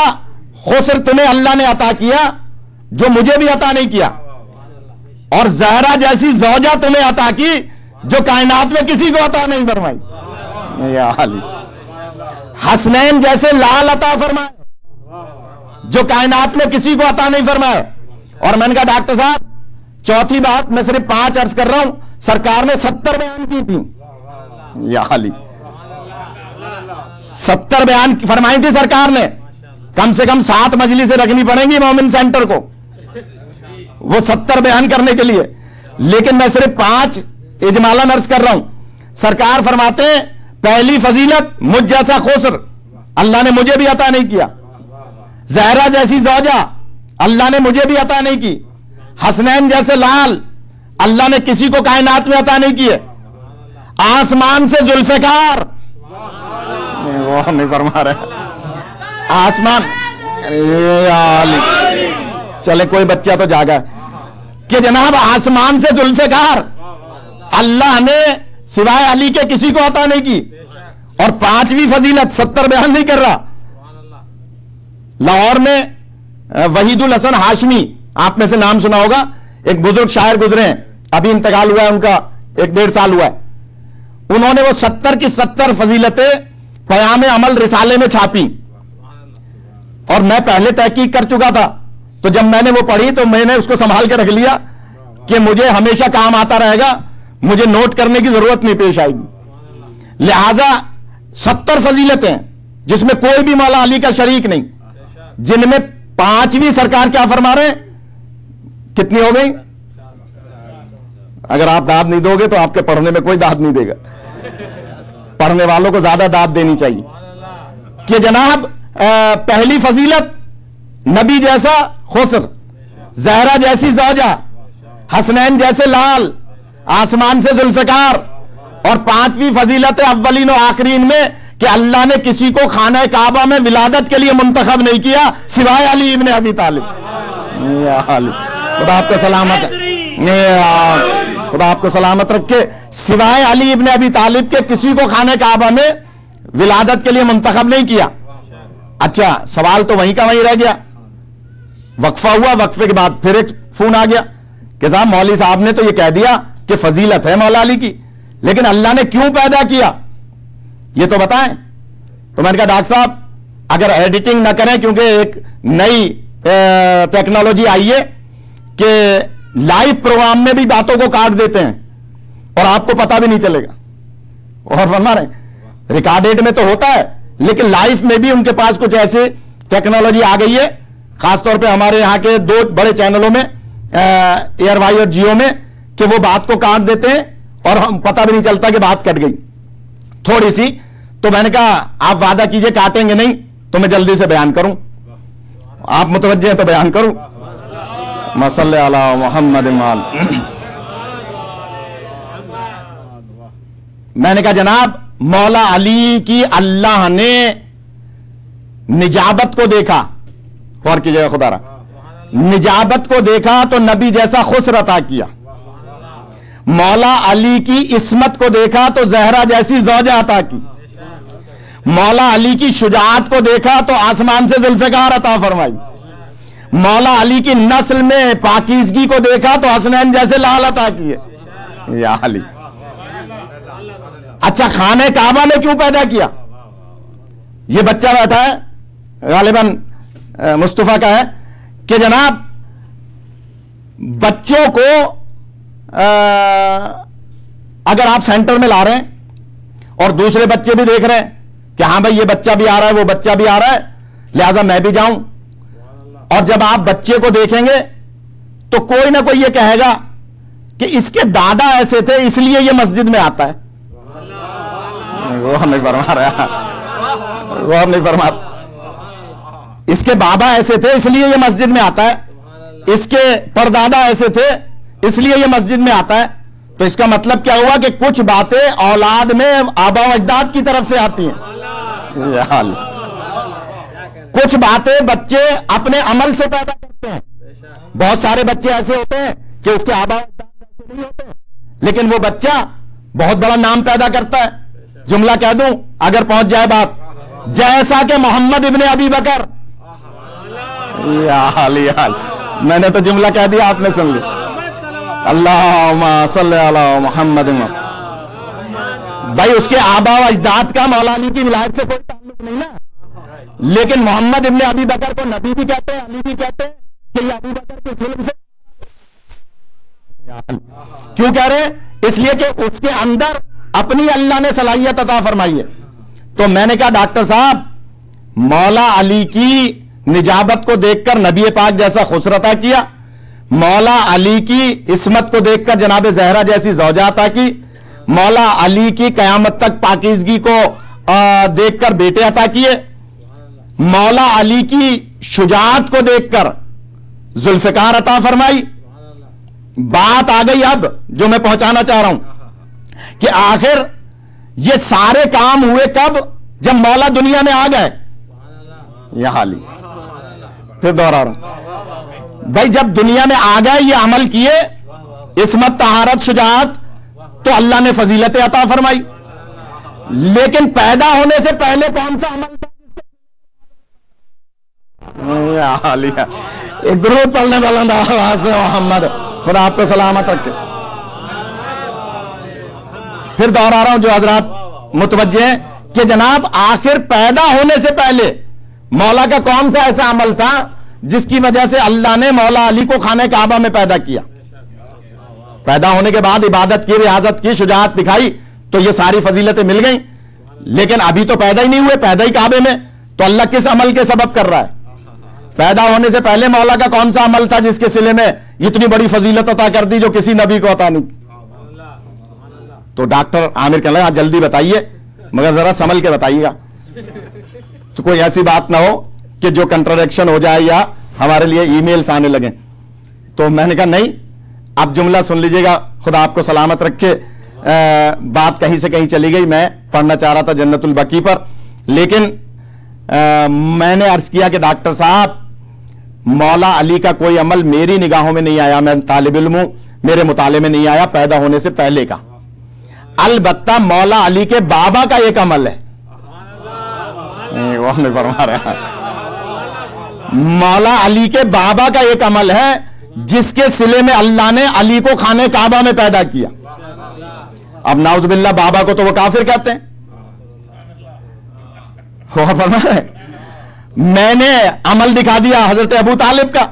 خسر تمہیں اللہ نے عطا کیا جو مجھے بھی عطا نہیں کیا, اور زہرا جیسی زوجہ تمہیں عطا کی جو کائنات میں کسی کو عطا نہیں فرمائی. یا علی حسنین جیسے لال عطا فرمائے جو کائنات میں کسی کو عطا نہیں فرمائے. اور میں نے کہا ڈاکٹر صاحب چوتھی بات میں صرف 5 عرض کر رہا ہوں, سرکار نے 70 بیان کی تھی. یا علی 70 بیان فرمائی تھی سرکار نے. کم سے کم 7 مجلسیں رکھنی پڑیں گی مومن سینٹر کو وہ 70 بیان کرنے کے لیے, لیکن میں صرف 5 اجمالاً عرض کر رہا ہوں. سرکار فرماتے ہیں پہلی فضیلت مجھ جیسا خسر اللہ نے مجھے بھی عطا نہیں کیا. زہرا جیسی زوجہ اللہ نے مجھے بھی عطا نہیں کی. حسنین جیسے لال اللہ نے کسی کو کائنات میں عطا نہیں کیے. آسمان سے ذوالفقار وہ نہیں فرما رہے آسمان. چلے کوئی بچہ تو جاگا کہ جناب آسمان سے ذوالفقار اللہ نے سوائے علی کے کسی کو عطا نہیں کی. اور 5ویں فضیلت 70 بیان نہیں کر رہا. لاہور میں وحید الحسن ہاشمی آپ میں سے نام سنا ہوگا, ایک بزرگ شاعر گزرے ہیں, ابھی انتقال ہوا ہے ان کا 1-1.5 سال ہوا ہے. انہوں نے وہ 70 کی 70 فضیلتیں پیام عمل رسالے میں چھاپی, اور میں پہلے تحقیق کر چکا تھا, تو جب میں نے وہ پڑھی تو میں نے اس کو سنبھال کے رکھ لیا کہ مجھے ہمیشہ کام آتا رہے گا, مجھے نوٹ کرنے کی ضرورت نہیں پیش آئے گی. لہذا 70 فضیلتیں جس میں کوئی بھی مولا علی کا شریک نہیں, جن میں 5ویں سرکار کیا فرما رہے ہیں, کتنی ہو گئی؟ اگر آپ داد نہیں دو گے تو آپ کے پڑھنے میں کوئی داد نہیں دے گا. پڑھنے والوں کو زیادہ داد دینی چاہیے کہ جناب پہلی فضیلت نبی جیسا خسر, زہرا جیسی زوجہ, حسنین جیسے لال, آسمان سے ذوالفقار, اور 5ویں فضیلت اولین و آخرین میں کہ اللہ نے کسی کو خانہ کعبہ میں ولادت کے لیے منتخب نہیں کیا سوائے علی ابن ابی طالب. خدا آپ کو سلامت خدا آپ کو سلامت رکھے. سوائے علی ابن ابی طالب کے کسی کو خانہ کعبہ میں ولادت کے لیے منتخب نہیں کیا. اچھا سوال تو وہیں کا وہیں رہ گیا. وقفہ ہوا, وقفے کے بعد پھر ایک فون آ گیا کہ صاحب مولوی صاحب نے تو یہ کہہ دیا کہ فضیلت ہے مولا علی کی, لیکن اللہ نے کیوں پیدا کیا یہ تو بتائیں. تو میں نے کہا ڈاکٹر صاحب اگر ایڈیٹنگ نہ کریں, کیونکہ ایک نئی ٹیکنالوجی آئی ہے کہ لائیو پروگرام میں بھی باتوں کو کاٹ دیتے ہیں اور آپ کو پتا بھی نہیں چلے گا. اور فرما رہے ہیں ریکارڈیڈ میں تو ہوتا ہے, لیکن لائیو میں بھی ان کے پاس کچھ ایسے ٹیکنالوجی آ گئی ہے, خاص طور پہ ہمارے یہاں کے 2 بڑے چینلوں میں ایئر وائی اور جیو میں, کہ وہ بات کو کاٹ دیتے ہیں اور ہم پتہ بھی نہیں چلتا کہ بات کٹ گئی تھوڑی سی. تو میں نے کہا آپ وعدہ کیجئے کاٹیں گے نہیں تو میں جلدی سے بیان کروں. آپ متوجہ ہیں تو بیان کروں. صلی علی محمد. میں نے کہا جناب مولا علی کی اللہ نے نجابت کو دیکھا, غور کیجئے خدا را, نجابت کو دیکھا تو نبی جیسا خسر عطا کیا. مولا علی کی عصمت کو دیکھا تو زہرا جیسی زوجہ عطا کی. مولا علی کی شجاعت کو دیکھا تو آسمان سے ذوالفقار عطا فرمائی. مولا علی کی نسل میں پاکیزگی کو دیکھا تو حسنین جیسے لال عطا کیے. یا علی. اچھا خانہ کعبہ نے کیوں پیدا کیا؟ یہ بچہ بیٹھا ہے غالباً مصطفیٰ کا ہے کہ جناب بچوں کو اگر آپ سینٹر میں لا رہے ہیں اور دوسرے بچے بھی دیکھ رہے ہیں کہ ہاں بھائی یہ بچہ بھی آ رہا ہے وہ بچہ بھی آ رہا ہے لہذا میں بھی جاؤں, اور جب آپ بچے کو دیکھیں گے تو کوئی نہ کوئی یہ کہے گا کہ اس کے دادا ایسے تھے اس لیے یہ مسجد میں آتا ہے. وہ نہیں فرما رہا, وہ نہیں فرما. اس کے بابا ایسے تھے اس لیے یہ مسجد میں آتا ہے, اس کے پردادا ایسے تھے اس لیے یہ مسجد میں آتا ہے. تو اس کا مطلب کیا ہوا کہ کچھ باتیں اولاد میں آبا و اجداد کی طرف سے آتی ہیں. یہ حال. کچھ باتیں بچے اپنے عمل سے پیدا کرتے ہیں. بہت سارے بچے ایسے ہوتے ہیں کہ اس کے آبا و اجداد ایسے نہیں ہوتے, لیکن وہ بچہ بہت بڑا نام پیدا کرتا ہے. جملہ کہہ دوں اگر پہنچ جائے بات, جیسا کہ محمد ابن ابی بکر. یہ حال. میں نے تو جملہ کہہ دیا, آپ نے سن لیا. اللہم صلی علی محمد. بھائی اس کے آبا و اجداد کا مولا علی کی ولایت سے کوئی تعلق نہیں نا, لیکن محمد ابن ابی بکر کو نبی بھی کہتے ہیں, علی بھی کہتے ہیں کہ یہ ابو بکر کے فلم سے. کیوں کہہ رہے ہیں؟ اس لیے کہ اس کے اندر اپنی اللہ نے صلاحیت عطا فرمائی ہے. تو میں نے کہا ڈاکٹر صاحب, مولا علی کی نجابت کو دیکھ کر نبی پاک جیسا خسر عطا کیا, مولا علی کی عصمت کو دیکھ کر جناب زہرا جیسی زوجہ عطا کی, مولا علی کی قیامت تک پاکیزگی کو دیکھ کر بیٹے عطا کیے, مولا علی کی شجاعت کو دیکھ کر ذوالفقار عطا فرمائی. بات آ گئی اب جو میں پہنچانا چاہ رہا ہوں کہ آخر یہ سارے کام ہوئے کب؟ جب مولا دنیا میں آ گئے. یہ حالی پھر دوہرا رہا ہوں بھائی, جب دنیا میں آ گئے یہ عمل کیے, عصمت, طہارت, شجاعت, تو اللہ نے فضیلت عطا فرمائی. لیکن پیدا ہونے سے پہلے کون سا عمل تھا؟ ایک درود پڑھنے بلند آواز سے محمد, خدا آپ کو سلامت رکھے. پھر دوہرا رہا ہوں جو حضرات متوجہ ہیں کہ جناب آخر پیدا ہونے سے پہلے مولا کا کون سا ایسا عمل تھا جس کی وجہ سے اللہ نے مولا علی کو خانہ کعبہ میں پیدا کیا. پیدا ہونے کے بعد عبادت کی, ریاضت کی, شجاعت دکھائی, تو یہ ساری فضیلتیں مل گئیں. لیکن ابھی تو پیدا ہی نہیں ہوئے, پیدا ہی کعبے میں, تو اللہ کس عمل کے سبب کر رہا ہے؟ پیدا ہونے سے پہلے مولا کا کون سا عمل تھا جس کے صلے میں اتنی بڑی فضیلت عطا کر دی جو کسی نبی کو عطا نہیں. تو ڈاکٹر عامر کہنے لگا جلدی بتائیے مگر ذرا سنبھل کے بتائیے گا, تو کوئی ایسی بات نہ ہو کہ جو کنٹراڈکشن ہو جائے یا ہمارے لیے ای میلز آنے لگیں. تو میں نے کہا نہیں, اب جملہ سن لیجئے گا, خدا آپ کو سلامت رکھے. بات کہیں سے کہیں چلی گئی, میں پڑھنا چاہ رہا تھا جنت البقیع پر, لیکن میں نے عرض کیا کہ ڈاکٹر صاحب مولا علی کا کوئی عمل میری نگاہوں میں نہیں آیا, میں طالب علم ہوں, میرے مطالعے میں نہیں آیا پیدا ہونے سے پہلے کا. البتہ مولا علی کے بابا کا ایک عمل ہے, وہ ہمیں فرما رہا ہے, مولا علی کے بابا کا ایک عمل ہے جس کے صلے میں اللہ نے علی کو خانہ کعبہ میں پیدا کیا. اب نعوذ باللہ بابا کو تو وہ کافر کہتے ہیں. وہ فرما رہے ہیں میں نے عمل دکھا دیا حضرت ابو طالب کا,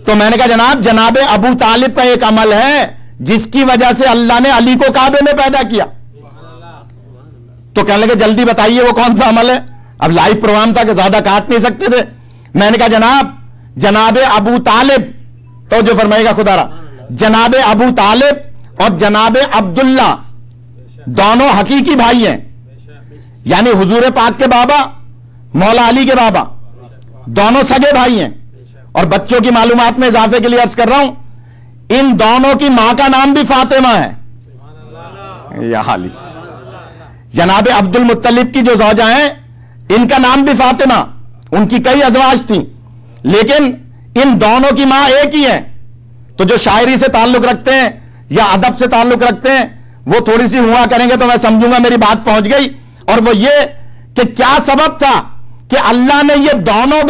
تو میں نے کہا جناب ابو طالب کا ایک عمل ہے جس کی وجہ سے اللہ نے علی کو کعبے میں پیدا کیا. تو کہنے لگے جلدی بتائیے وہ کون سا عمل ہے. اب لائیو پروگرام تھا کہ زیادہ کاٹ نہیں سکتے تھے. میں نے کہا جناب ابو طالب, تو جو فرمائے گا خدا را, جناب ابو طالب اور جناب عبداللہ دونوں حقیقی بھائی ہیں, یعنی حضور پاک کے بابا مولا علی کے بابا دونوں سگے بھائی ہیں. اور بچوں کی معلومات میں اضافے کے لیے عرض کر رہا ہوں, ان دونوں کی ماں کا نام بھی فاطمہ ہے. یہ حالی جناب عبد المطلب کی جو زوجہ ہیں ان کا نام بھی فاطمہ, ان کی کئی ازواج تھیں, لیکن ان دونوں کی ماں ایک ہی ہے. تو جو شاعری سے تعلق رکھتے ہیں یا ادب سے تعلق رکھتے ہیں وہ تھوڑی سی ہوا کریں گے تو میں سمجھوں گا میری بات پہنچ گئی. اور وہ یہ کہ کیا سبب تھا کہ اللہ نے یہ دونوں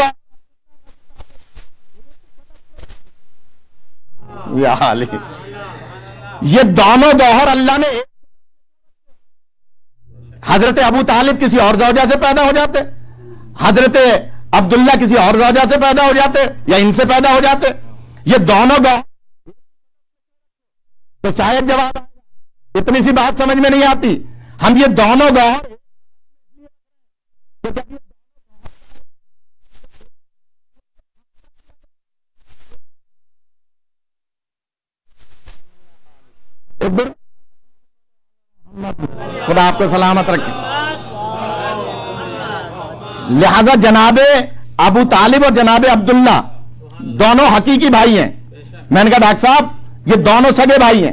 گوہر اللہ نے, حضرت ابو طالب کسی اور زوجہ سے پیدا ہو جاتے, حضرت عبداللہ کسی اور زوجہ سے پیدا ہو جاتے یا ان سے پیدا ہو جاتے, یہ دونوں گوہر. تو شاید جواب اتنی سی بات سمجھ میں نہیں آتی, ہم یہ دونوں گوہر خدا آپ کو سلامت رکھے. لہذا جناب ابو طالب اور جناب عبداللہ دونوں حقیقی بھائی ہیں. میں نے کہا ڈاکٹر صاحب یہ دونوں سگے بھائی ہیں,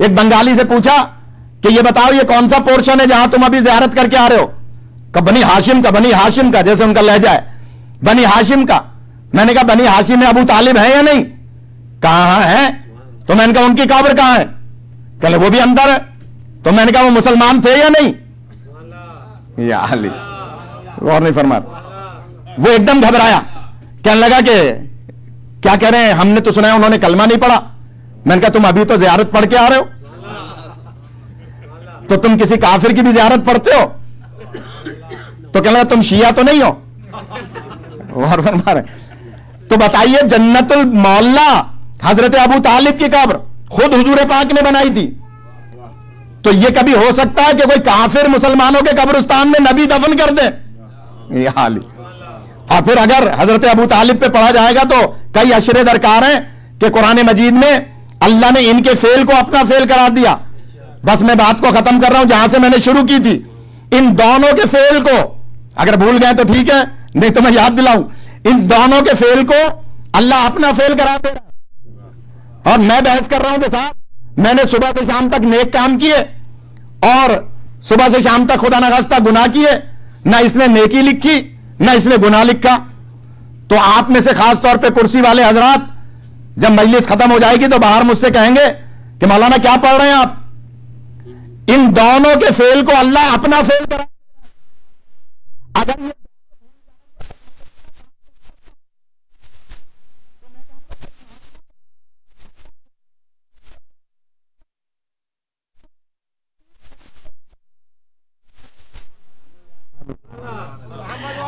ایک بنگالی سے پوچھا کہ یہ بتاؤ یہ کون سا پورشن ہے جہاں تم ابھی زیارت کر کے آ رہے ہو؟ کہ بنی ہاشم کا، بنی ہاشم کا، جیسے ان کا لہجہ ہے، بنی ہاشم کا۔ میں نے کہا بنی ہاشم میں ابو طالب ہے یا نہیں؟ کہاں ہے؟ تو میں نے کہا ان کی قبر کہاں ہے؟ کہ وہ بھی اندر ہے۔ تو میں نے کہا وہ مسلمان تھے یا نہیں؟ یا علی، غور نہیں فرمایا۔ وہ ایک دم گھبرایا، کہنے لگا کہ کیا کہہ رہے ہیں، ہم نے تو سنا ہے انہوں نے کلمہ نہیں پڑھا۔ میں نے کہا تم ابھی تو زیارت پڑھ کے آ رہے ہو، تو تم کسی کافر کی بھی زیارت پڑھتے ہو؟ تو کہنے لگا تم شیعہ تو نہیں ہو؟ غور فرما رہے۔ تو بتائیے جنت المعلا حضرت ابو طالب کی قبر خود حضور پاک نے بنائی تھی، تو یہ کبھی ہو سکتا ہے کہ کوئی کافر مسلمانوں کے قبرستان میں نبی دفن کر دے؟ یہ حال ہی۔ اور پھر اگر حضرت ابو طالب پہ پڑھا جائے گا تو کئی اشرے درکار ہیں کہ قرآن مجید میں اللہ نے ان کے فعل کو اپنا فعل قرار دیا۔ بس میں بات کو ختم کر رہا ہوں جہاں سے میں نے شروع کی تھی۔ ان دونوں کے فعل کو اگر بھول گئے تو ٹھیک ہے، نہیں تو میں یاد دلاؤں، ان دونوں کے فعل کو اللہ اپنا فعل قرار دے رہا ہے۔ اور میں بحث کر رہا ہوں کہ صاحب میں نے صبح سے شام تک نیک کام کیے اور صبح سے شام تک خدا نخواستہ گناہ کیے، نہ اس نے نیکی لکھی نہ اس نے گناہ لکھا۔ تو آپ میں سے خاص طور پہ کرسی والے حضرات جب مجلس ختم ہو جائے گی تو باہر مجھ سے کہیں گے کہ مولانا کیا پڑھ رہے ہیں آپ؟ ان دونوں کے فعل کو اللہ اپنا فعل کرا۔ اگر یہ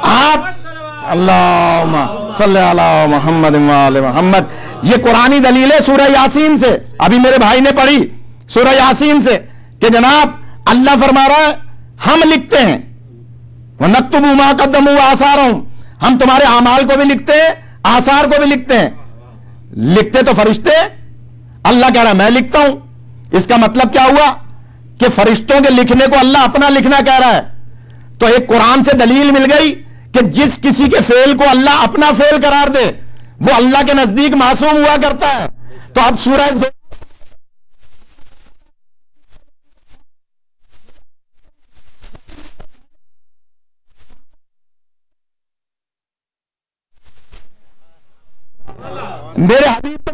آپ اللہم صلی علی محمد وآل محمد، یہ قرآنی دلیل ہے سورہ یاسین سے، ابھی میرے بھائی نے پڑھی سورہ یاسین سے کہ جناب اللہ فرما رہا ہے ہم لکھتے ہیں وَنَكْتُبُ مَا قَدَّمُوا وَآثَارَهُمْ، ہم تمہارے اعمال کو بھی لکھتے ہیں آثار کو بھی لکھتے ہیں۔ لکھتے تو فرشتے، اللہ کہہ رہا ہے میں لکھتا ہوں۔ اس کا مطلب کیا ہوا کہ فرشتوں کے لکھنے کو اللہ اپنا لکھنا کہہ رہا ہے۔ تو ایک قرآن سے دلیل مل گئی کہ جس کسی کے فعل کو اللہ اپنا فعل قرار دے وہ اللہ کے نزدیک معصوم ہوا کرتا ہے۔ تو اب سورہ میرے حبیب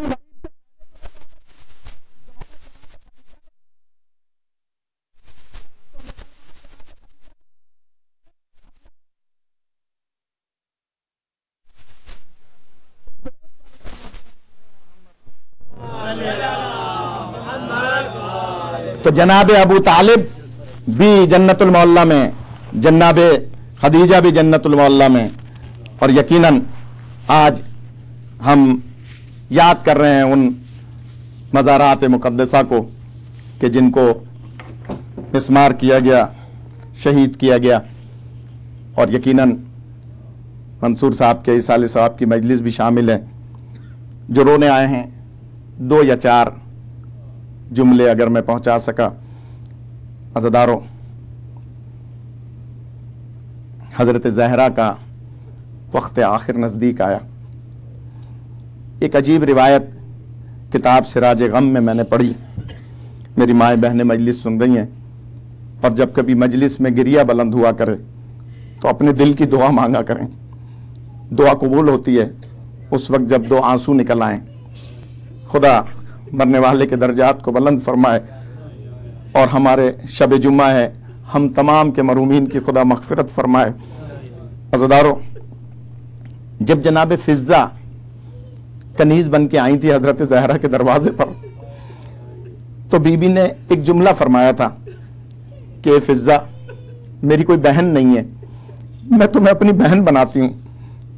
تو جناب ابو طالب بھی جنت المعلا میں، جناب خدیجہ بھی جنت المعلا میں، اور یقیناً آج ہم یاد کر رہے ہیں ان مزارات مقدسہ کو کہ جن کو مسمار کیا گیا، شہید کیا گیا، اور یقیناً منصور صاحب کے اصالہ صاحب کی مجلس بھی شامل ہے۔ جو رونے آئے ہیں 2 یا 4 جملے اگر میں پہنچا سکا۔ عزادارو، حضرت زہرا کا وقت آخر نزدیک آیا۔ ایک عجیب روایت کتاب سراج غم میں نے پڑھی، میری مائیں بہنیں مجلس سن رہی ہیں، اور جب کبھی مجلس میں گریہ بلند ہوا کرے تو اپنے دل کی دعا مانگا کریں، دعا قبول ہوتی ہے اس وقت جب 2 آنسو نکل آئیں۔ خدا مرنے والے کے درجات کو بلند فرمائے، اور ہمارے شب جمعہ ہے، ہم تمام کے مرحومین کی خدا مغفرت فرمائے۔ عزادارو، جب جناب فضہ کنیز بن کے آئی تھی حضرت زہرا کے دروازے پر، تو بی بی نے ایک جملہ فرمایا تھا کہ فضہ میری کوئی بہن نہیں ہے، میں تمہیں اپنی بہن بناتی ہوں،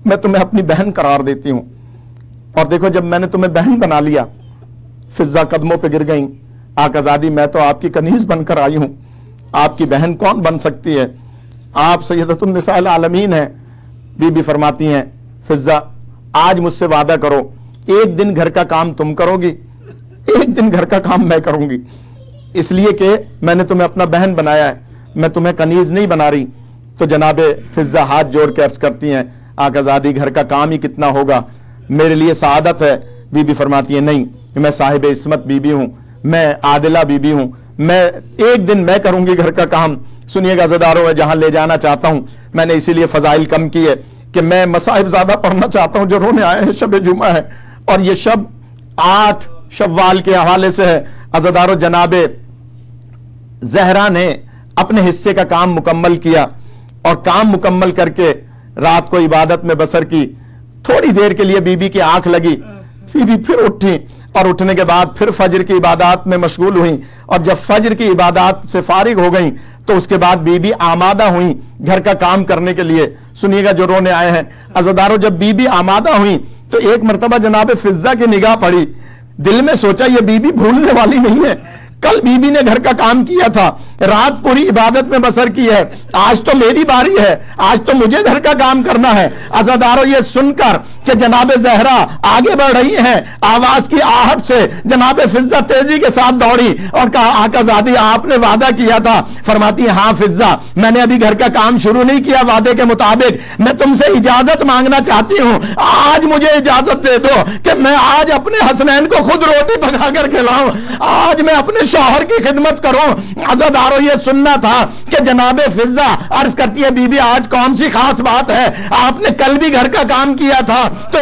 میں تمہیں اپنی بہن قرار دیتی ہوں۔ اور دیکھو جب میں نے تمہیں بہن بنا لیا، فضہ قدموں پہ گر گئیں، آقا زادی میں تو آپ کی کنیز بن کر آئی ہوں، آپ کی بہن کون بن سکتی ہے؟ آپ سیدۃ النساء العالمین ہیں۔ بی بی فرماتی ہیں فضہ آج مجھ سے وعدہ کرو، ایک دن گھر کا کام تم کرو گی، ایک دن گھر کا کام میں کروں گی، اس لیے کہ میں نے تمہیں اپنا بہن بنایا ہے، میں تمہیں کنیز نہیں بنا رہی۔ تو جناب فضہ ہاتھ جوڑ کے عرض کرتی ہیں آقا زادی گھر کا کام ہی کتنا ہوگا، میرے لیے سعادت ہے۔ بی بی فرماتی ہے نہیں، میں صاحب عصمت بی بی ہوں، میں عادلہ بیوی ہوں، میں ایک دن میں کروں گی گھر کا کام۔ سنیے گا عزیزدارو، میں جہاں لے جانا چاہتا ہوں، میں نے اسی لیے فضائل کم کیے کہ میں مصائب زیادہ پڑھنا چاہتا ہوں جو رونے آئے ہیں۔ شب جمعہ ہے اور یہ شب 8 شوال کے حوالے سے ہے۔ عزیزدارو، جناب زہرا نے اپنے حصے کا کام مکمل کیا اور کام مکمل کر کے رات کو عبادت میں بسر کی۔ تھوڑی دیر کے لیے بی بی کی آنکھ لگی، بی بی پھر اٹھی اور اٹھنے کے بعد پھر فجر کی عبادات میں مشغول ہوئیں، اور جب فجر کی عبادات سے فارغ ہو گئیں تو اس کے بعد بی بی آمادہ ہوئیں گھر کا کام کرنے کے لیے۔ سنیے گا جو رونے آئے ہیں عزیزدارو، جب بی بی آمادہ ہوئیں تو ایک مرتبہ جناب فضہ کی نگاہ پڑی، دل میں سوچا یہ بی بی بھولنے والی نہیں ہے، کل بی بی نے گھر کا کام کیا تھا، رات پوری عبادت میں بسر کی ہے، آج تو میری باری ہے، آج تو مجھے گھر کا کام کرنا ہے۔ عزیزدارو، یہ سن کر کہ جناب زہرا آگے بڑھ رہی ہیں، آواز کی آہٹ سے جناب فضہ تیزی کے ساتھ دوڑی اور کہا آقا زادی آپ نے وعدہ کیا تھا۔ فرماتی ہیں ہاں فضہ، میں نے ابھی گھر کا کام شروع نہیں کیا وعدے کے مطابق، میں تم سے اجازت مانگنا چاہتی ہوں، آج مجھے اجازت دے دو کہ میں آج اپنے حسنین کو خود روٹی پکا کر کھلاؤں، آج میں اپنے شوہر کی خدمت کروں۔ عزیزدارو، یہ سننا تھا کہ جناب فضہ عرض کرتی ہے بی بی آج کون سی خاص بات ہے، آپ نے کل بھی گھر کا کام کیا تھا تو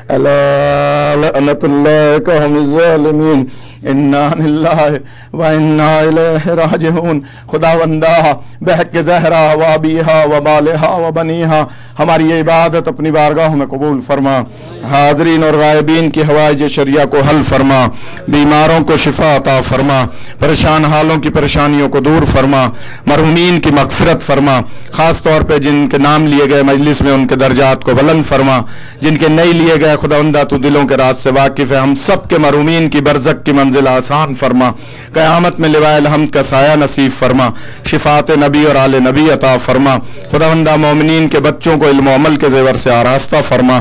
الا لعنت اللہ قوم الظالمین انا للہ و انا الیہ راجعون۔ خداوندہ بحق زہرا و ابیہا و بالہا و بنیہا ہماری یہ عبادت اپنی بارگاہوں میں قبول فرما، حاضرین اور غائبین کی حوائج شرعیہ کو حل فرما، بیماروں کو شفا عطا فرما، پریشان حالوں کی پریشانیوں کو دور فرما، مرحومین کی مغفرت فرما، خاص طور پہ جن کے نام لیے گئے مجلس میں ان کے درجات کو بلند فرما، جن کے نہیں لیے گئے خداوندہ تو دلوں کے راز سے واقف ہے، ہم سب کے مرحومین کی برزخ کی منزل آسان فرما، قیامت میں لواء الحمد کا سایہ نصیب فرما، شفاعت نبی اور آل نبی عطا فرما، خداوندہ مومنین کے بچوں کو علم و عمل کے زیور سے آراستہ فرما،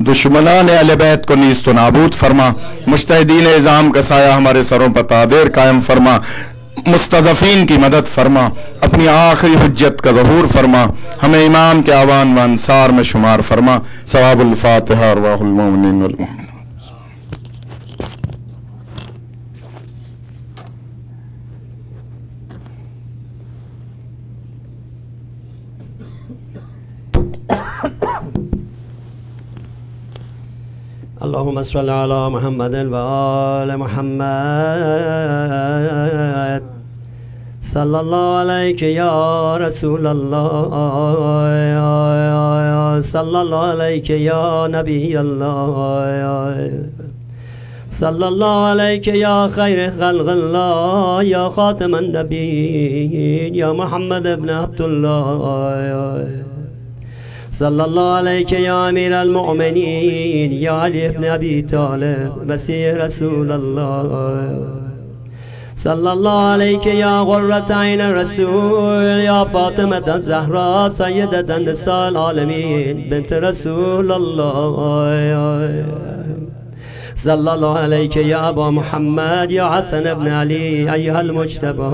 دشمنان اہل بیت کو نیست و نابود فرما، مجتہدین اعظام کا سایہ ہمارے سروں پر تا دیر قائم فرما، مستضعفین کی مدد فرما، اپنی آخری حجت کا ظہور فرما، ہمیں امام کے اعوان و انصار میں شمار فرما۔ ثواب الفاتحہ ارواح المومنین والمؤمنات۔ اللهم صل على محمد وآل محمد صلى الله عليك يا رسول الله صلى الله عليك يا نبي الله صلى الله عليك يا خير خلق الله يا خاتم النبيين يا محمد بن عبد الله صلى الله عليك يا أمير المؤمنين يا علي بن أبي طالب مسيح رسول الله صلى الله عليك يا غرة عين الرسول يا فاطمة الزهراء سيدة نساء العالمين بنت رسول الله صلى الله عليك يا أبا محمد يا حسن بن علي أيها المجتبى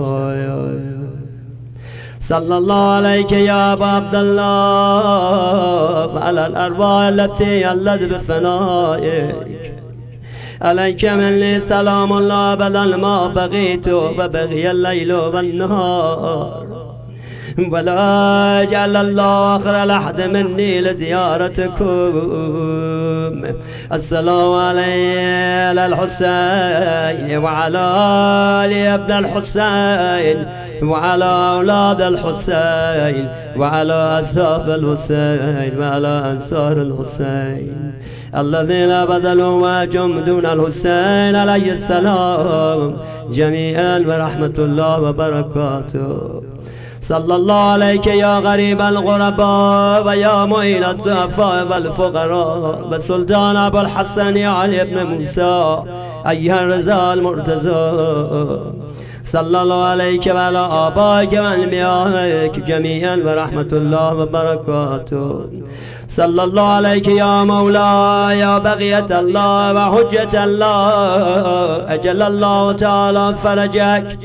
صلى الله عليك يا أبا عبد الله على الأرواح التي علت بفنائك عليك مني سلام الله أبدا ما بغيت وبغي الليل والنهار ولا جعل الله آخر لحد مني لزيارتكم السلام على الحسين وعلى آل ابن الحسين وعلى أولاد الحسين وعلى أصحاب الحسين وعلى أنصار الحسين الذين بذلوا واجهم دون الحسين عليه السلام جميعا ورحمة الله وبركاته صلى الله عليك يا غريب الغرباء ويا معين الضعفاء والفقراء والسلطان أبو الحسن يا علي بن موسى أيها الرضا المرتضى صلى الله عليك وعلى آبائك وأنبيائك جميعا ورحمة الله وبركاته صلى الله عليك يا مولاي يا بغية الله وحجة الله أجل الله تعالى فرجك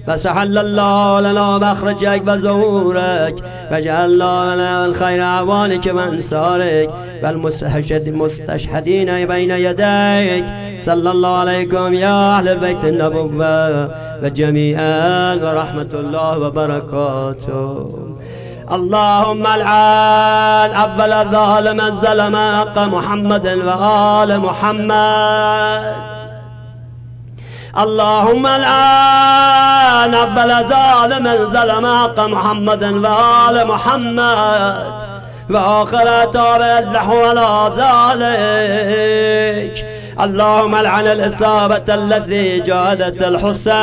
فسحل الله لنا مخرجك وزهورك وجعل الله لنا الخير أعوانك وأنصارك والمستشهدين بين يديك صلى الله عليكم يا أهل بيت النبوة وجميعا ورحمة الله وبركاته اللهم العن أول ظالم ظلم حق محمد وآل محمد اللهم العن أول ظالم ظلم حق محمد وآل محمد وآخر تابع له على ذلك اللهم العن الإصابة التي جاهدت الحسين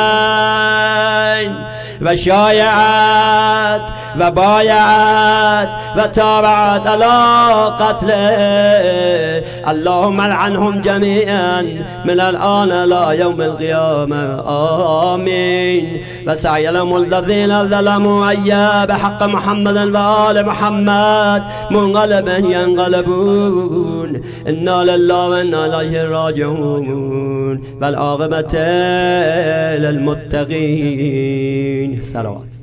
وشايعت وبايعت وتابعت على قتله اللهم العنهم جميعا من الآن إلى يوم القيامة آمين وسيعلم الذين ظلموا أيا بحق محمد وآل محمد منقلبا ينقلبون إنا لله وإنا إليه راجعون والعاقبة للمتقين. صلوات.